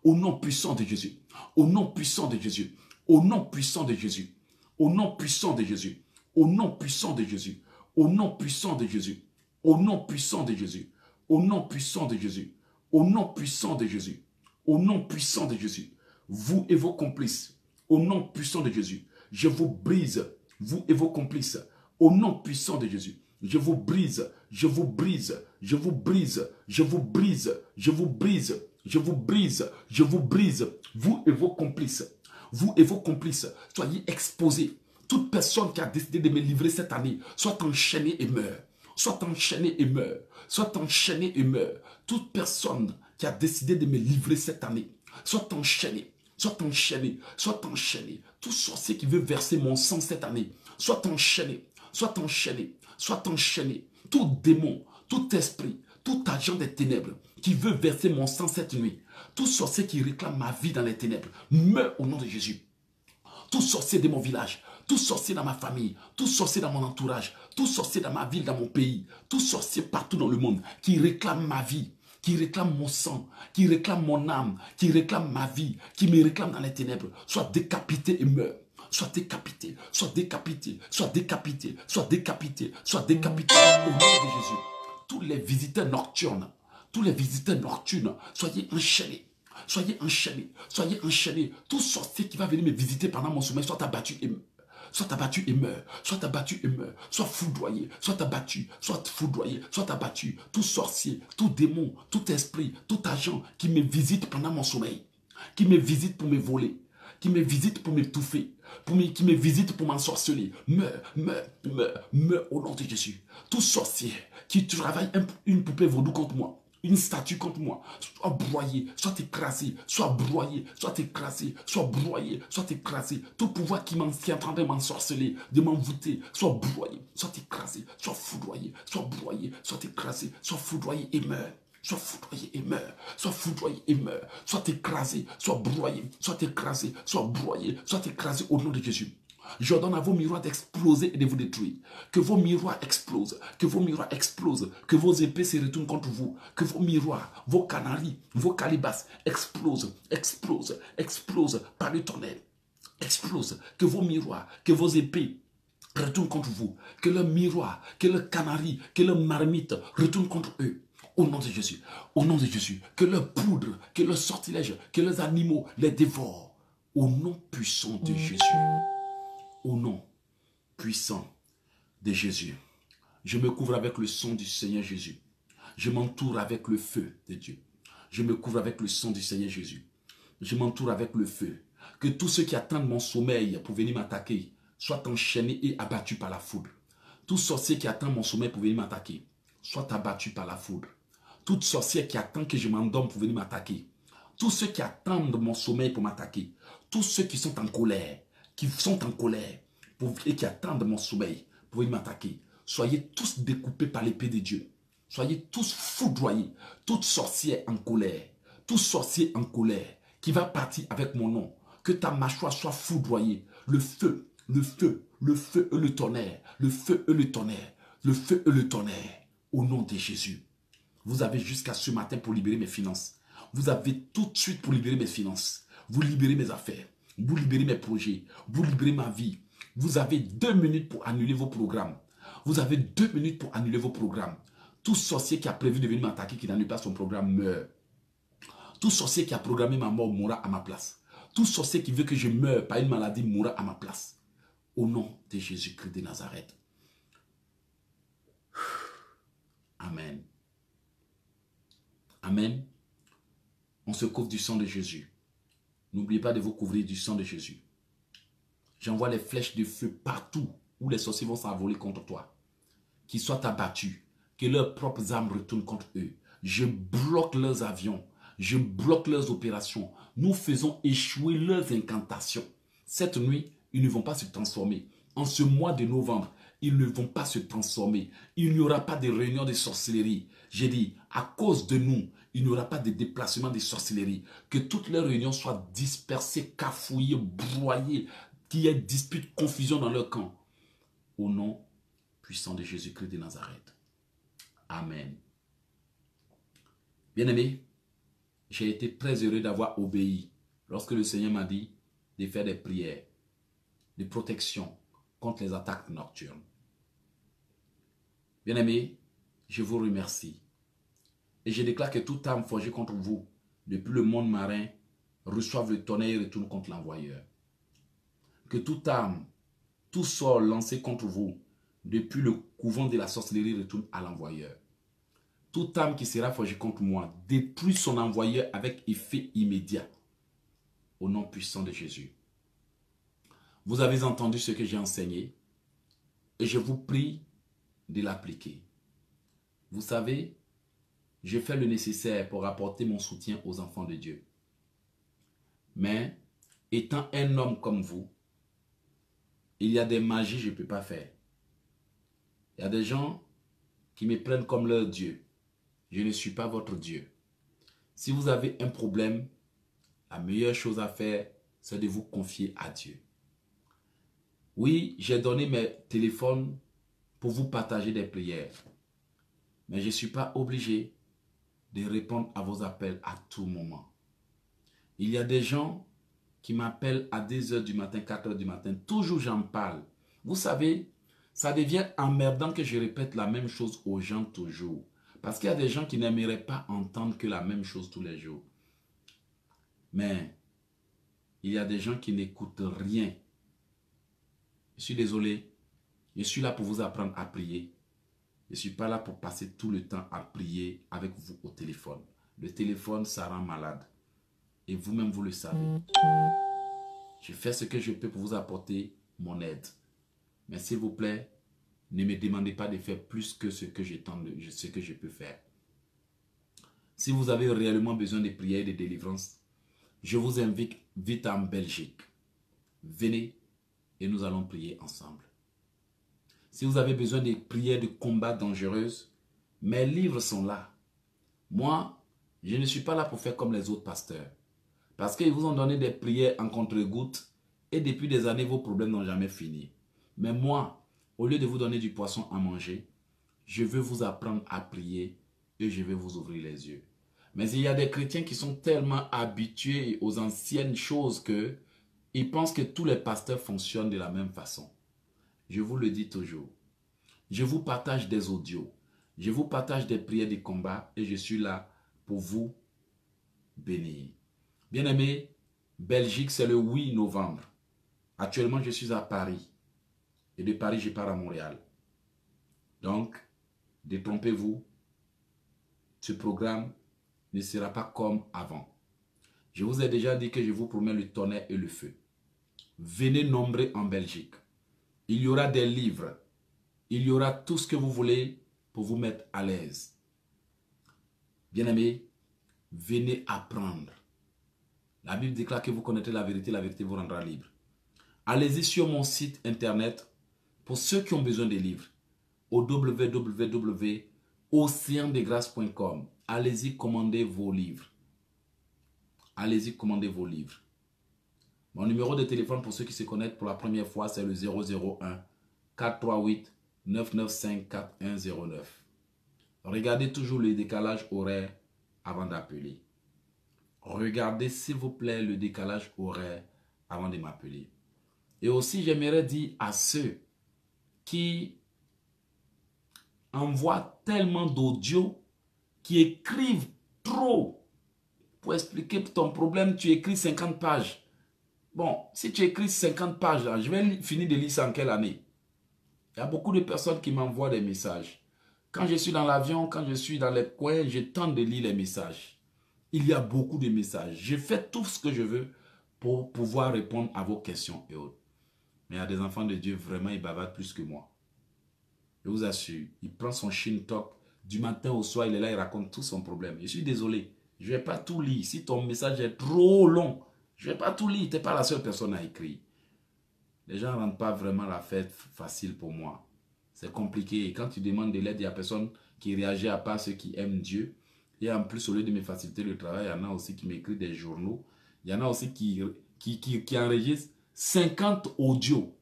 Au nom puissant de Jésus. Au nom puissant de Jésus. Au nom puissant de Jésus. Au nom puissant de Jésus. Au nom puissant de Jésus. Au nom puissant de Jésus. Au nom puissant de Jésus. Au nom puissant de Jésus. Au nom puissant de Jésus. Au nom puissant de Jésus. Vous et vos complices. Au nom puissant de Jésus. Je vous brise. Vous et vos complices, au nom puissant de Jésus, je vous brise, je vous brise, je vous brise, je vous brise, je vous brise, je vous brise, je vous brise, vous et vos complices, soyez exposés. Toute personne qui a décidé de me livrer cette année, soit enchaînée et meurt, soit enchaînée et meurt, soit enchaînée et meurt. Toute personne qui a décidé de me livrer cette année, soit enchaînée. Soit enchaîné, soit enchaîné. Tout sorcier qui veut verser mon sang cette année, soit enchaîné, soit enchaîné, soit enchaîné. Tout démon, tout esprit, tout agent des ténèbres qui veut verser mon sang cette nuit, tout sorcier qui réclame ma vie dans les ténèbres, meurt au nom de Jésus. Tout sorcier de mon village, tout sorcier dans ma famille, tout sorcier dans mon entourage, tout sorcier dans ma ville, dans mon pays, tout sorcier partout dans le monde qui réclame ma vie, qui réclame mon sang, qui réclame mon âme, qui réclame ma vie, qui me réclame dans les ténèbres, soit décapité et meurt. Soit décapité, soit décapité, soit décapité, soit décapité, soit décapité au nom de Jésus. Tous les visiteurs nocturnes, soyez enchaînés. Soyez enchaînés, soyez enchaînés. Tout sorcier qui va venir me visiter pendant mon sommeil, soit abattu et meurt. Soit abattu et meurt, soit abattu et meurt, soit foudroyé, soit abattu, soit foudroyé, soit abattu. Tout sorcier, tout démon, tout esprit, tout agent qui me visite pendant mon sommeil, qui me visite pour me voler, qui me visite pour m'étouffer, qui me visite pour m'ensorceler, meurt au nom de Jésus. Tout sorcier qui travaille une poupée vaudou contre moi, une statue contre moi, soit broyé, soit écrasé, soit broyé, soit écrasé, soit broyé, soit écrasé. Tout pouvoir qui est en train de m'ensorceler, de m'envoûter, soit broyé, soit écrasé, soit foudroyé, soit broyé, soit écrasé, soit foudroyé et meurt. Soit foudroyé et meurt, soit foudroyé et meurt, soit écrasé, soit broyé, soit écrasé, soit broyé, soit écrasé au nom de Jésus. J'ordonne à vos miroirs d'exploser et de vous détruire. Que vos miroirs explosent, que vos miroirs explosent, que vos épées se retournent contre vous, que vos miroirs, vos canaries, vos calibasses explosent par le tonnerre. Explosent, que vos miroirs, que vos épées retournent contre vous, que leurs miroirs, que leurs canaries, que leurs marmites retournent contre eux. Au nom de Jésus. Au nom de Jésus. Que leur poudre, que leurs sortilèges, que leurs animaux les dévorent. Au nom puissant de Jésus. Au nom puissant de Jésus. Je me couvre avec le sang du Seigneur Jésus. Je m'entoure avec le feu de Dieu. Je me couvre avec le sang du Seigneur Jésus. Je m'entoure avec le feu. Que tous ceux qui attendent mon sommeil pour venir m'attaquer soient enchaînés et abattus par la foudre. Tout sorcier qui attend mon sommeil pour venir m'attaquer soit abattu par la foudre. Toute sorcière qui attend que je m'endorme pour venir m'attaquer. Tous ceux qui attendent mon sommeil pour m'attaquer. Tous ceux qui sont en colère, et qui attendent mon sommeil pour venir m'attaquer. Soyez tous découpés par l'épée de Dieu. Soyez tous foudroyés. Toute sorcière en colère, tout sorcier en colère qui va partir avec mon nom. Que ta mâchoire soit foudroyée. Le feu, le feu, le feu et le tonnerre. Le feu et le tonnerre. Le feu et le tonnerre. Au nom de Jésus. Vous avez jusqu'à ce matin pour libérer mes finances. Vous avez tout de suite pour libérer mes finances. Vous libérez mes affaires. Vous libérez mes projets. Vous libérez ma vie. Vous avez 2 minutes pour annuler vos programmes. Vous avez 2 minutes pour annuler vos programmes. Tout sorcier qui a prévu de venir m'attaquer, qui n'annule pas son programme, meurt. Tout sorcier qui a programmé ma mort mourra à ma place. Tout sorcier qui veut que je meure par une maladie mourra à ma place. Au nom de Jésus-Christ de Nazareth. Amen. Amen. On se couvre du sang de Jésus. N'oubliez pas de vous couvrir du sang de Jésus. J'envoie les flèches de feu partout où les sorciers vont s'envoler contre toi. Qu'ils soient abattus. Que leurs propres armes retournent contre eux. Je bloque leurs avions. Je bloque leurs opérations. Nous faisons échouer leurs incantations. Cette nuit, ils ne vont pas se transformer. En ce mois de novembre, ils ne vont pas se transformer. Il n'y aura pas de réunion de sorcellerie. J'ai dit, à cause de nous, il n'y aura pas de déplacement de sorcellerie. Que toutes leurs réunions soient dispersées, cafouillées, broyées. Qu'il y ait dispute, confusion dans leur camp. Au nom puissant de Jésus-Christ de Nazareth. Amen. Bien-aimés, j'ai été très heureux d'avoir obéi lorsque le Seigneur m'a dit de faire des prières de protection contre les attaques nocturnes. Bien-aimés, je vous remercie. Et je déclare que toute âme forgée contre vous, depuis le monde marin, reçoive le tonnerre et retourne contre l'envoyeur. Que toute âme, tout sort lancé contre vous, depuis le couvent de la sorcellerie, retourne à l'envoyeur. Toute âme qui sera forgée contre moi, détruit son envoyeur avec effet immédiat. Au nom puissant de Jésus. Vous avez entendu ce que j'ai enseigné et je vous prie de l'appliquer. Vous savez, je fais le nécessaire pour apporter mon soutien aux enfants de Dieu. Mais, étant un homme comme vous, il y a des magies que je ne peux pas faire. Il y a des gens qui me prennent comme leur Dieu. Je ne suis pas votre Dieu. Si vous avez un problème, la meilleure chose à faire, c'est de vous confier à Dieu. Oui, j'ai donné mes téléphones pour vous partager des prières. Mais je ne suis pas obligé de répondre à vos appels à tout moment. Il y a des gens qui m'appellent à 2 h du matin, 4 h du matin. Toujours j'en parle. Vous savez, ça devient emmerdant que je répète la même chose aux gens toujours. Parce qu'il y a des gens qui n'aimeraient pas entendre que la même chose tous les jours. Mais il y a des gens qui n'écoutent rien. Je suis désolé. Je suis là pour vous apprendre à prier. Je ne suis pas là pour passer tout le temps à prier avec vous au téléphone. Le téléphone, ça rend malade. Et vous-même, vous le savez. Je fais ce que je peux pour vous apporter mon aide. Mais s'il vous plaît, ne me demandez pas de faire plus que ce que je peux faire. Si vous avez réellement besoin de prières et de délivrance, je vous invite vite en Belgique. Venez et nous allons prier ensemble. Si vous avez besoin de prières de combat dangereuses, mes livres sont là. Moi, je ne suis pas là pour faire comme les autres pasteurs. Parce qu'ils vous ont donné des prières en contre-gouttes et depuis des années, vos problèmes n'ont jamais fini. Mais moi, au lieu de vous donner du poisson à manger, je veux vous apprendre à prier et je vais vous ouvrir les yeux. Mais il y a des chrétiens qui sont tellement habitués aux anciennes choses qu'ils pensent que tous les pasteurs fonctionnent de la même façon. Je vous le dis toujours. Je vous partage des audios. Je vous partage des prières de combat et je suis là pour vous bénir. Bien-aimés, Belgique, c'est le 8 novembre. Actuellement, je suis à Paris. Et de Paris, je pars à Montréal. Donc, détrompez-vous, ce programme ne sera pas comme avant. Je vous ai déjà dit que je vous promets le tonnerre et le feu. Venez nombreux en Belgique. Il y aura des livres. Il y aura tout ce que vous voulez pour vous mettre à l'aise. Bien-aimés, venez apprendre. La Bible déclare que vous connaîtrez la vérité vous rendra libre. Allez-y sur mon site internet pour ceux qui ont besoin des livres au www.oceandegrâce.com. Allez-y, commandez vos livres. Allez-y, commandez vos livres. Mon numéro de téléphone pour ceux qui se connectent pour la première fois, c'est le 001 438 995 4109. Regardez toujours le décalage horaire avant d'appeler. Regardez s'il vous plaît le décalage horaire avant de m'appeler. Et aussi, j'aimerais dire à ceux qui envoient tellement d'audio, qui écrivent trop pour expliquer ton problème, tu écris 50 pages. Bon, si tu écris 50 pages, là, je vais finir de lire ça en quelle année? Il y a beaucoup de personnes qui m'envoient des messages. Quand je suis dans l'avion, quand je suis dans les coins, je tente de lire les messages. Il y a beaucoup de messages. Je fais tout ce que je veux pour pouvoir répondre à vos questions et autres. Mais il y a des enfants de Dieu, vraiment, ils bavardent plus que moi. Je vous assure, il prend son chin talk du matin au soir, il est là, il raconte tout son problème. Je suis désolé, je ne vais pas tout lire. Si ton message est trop long, je ne vais pas tout lire. Tu n'es pas la seule personne à écrire. Les gens ne rendent pas vraiment la fête facile pour moi. C'est compliqué. Et quand tu demandes de l'aide, il n'y a personne qui réagit à part ceux qui aiment Dieu. Et en plus, au lieu de me faciliter le travail, il y en a aussi qui m'écrivent des journaux. Il y en a aussi qui enregistrent 50 audios.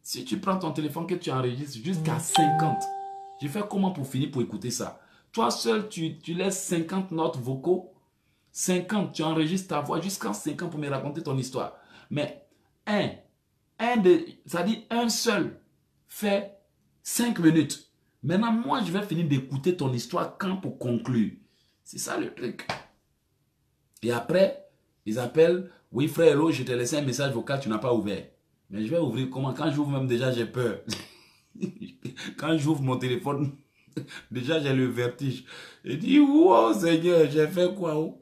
Si tu prends ton téléphone que tu enregistres jusqu'à 50, je fais comment pour finir pour écouter ça? Toi seul, tu laisses 50 notes vocaux. 50, tu enregistres ta voix jusqu'à 50 pour me raconter ton histoire. Mais ça dit un seul fait 5 minutes. Maintenant, moi, je vais finir d'écouter ton histoire quand pour conclure. C'est ça le truc. Et après, ils appellent, oui frère, hello, je t'ai laissé un message vocal, tu n'as pas ouvert. Mais je vais ouvrir comment? Quand j'ouvre même déjà, j'ai peur. Quand j'ouvre mon téléphone, déjà j'ai le vertige. Je dis, wow Seigneur, j'ai fait quoi?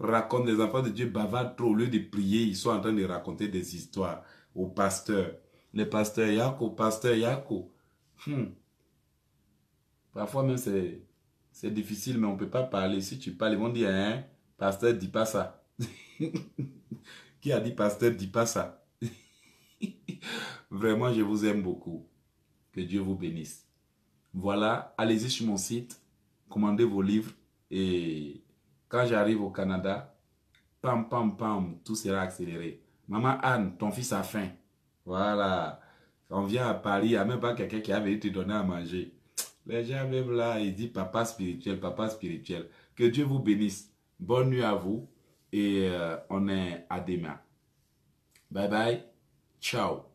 Raconte, des enfants de Dieu bavardent trop. Au lieu de prier, ils sont en train de raconter des histoires au pasteur. Le pasteur Yako, pasteur Yako. Parfois même c'est difficile, mais on ne peut pas parler. Si tu parles, ils vont dire, hein, pasteur, dis pas ça. Qui a dit pasteur, dis pas ça? Vraiment, je vous aime beaucoup. Que Dieu vous bénisse. Voilà, allez-y sur mon site, commandez vos livres et quand j'arrive au Canada, pam, pam, pam, tout sera accéléré. Maman Anne, ton fils a faim. Voilà. On vient à Paris, il n'y a même pas quelqu'un qui a venu te donner à manger. Les gens même là, ils disent papa spirituel, papa spirituel. Que Dieu vous bénisse. Bonne nuit à vous et on est à demain. Bye bye. Ciao.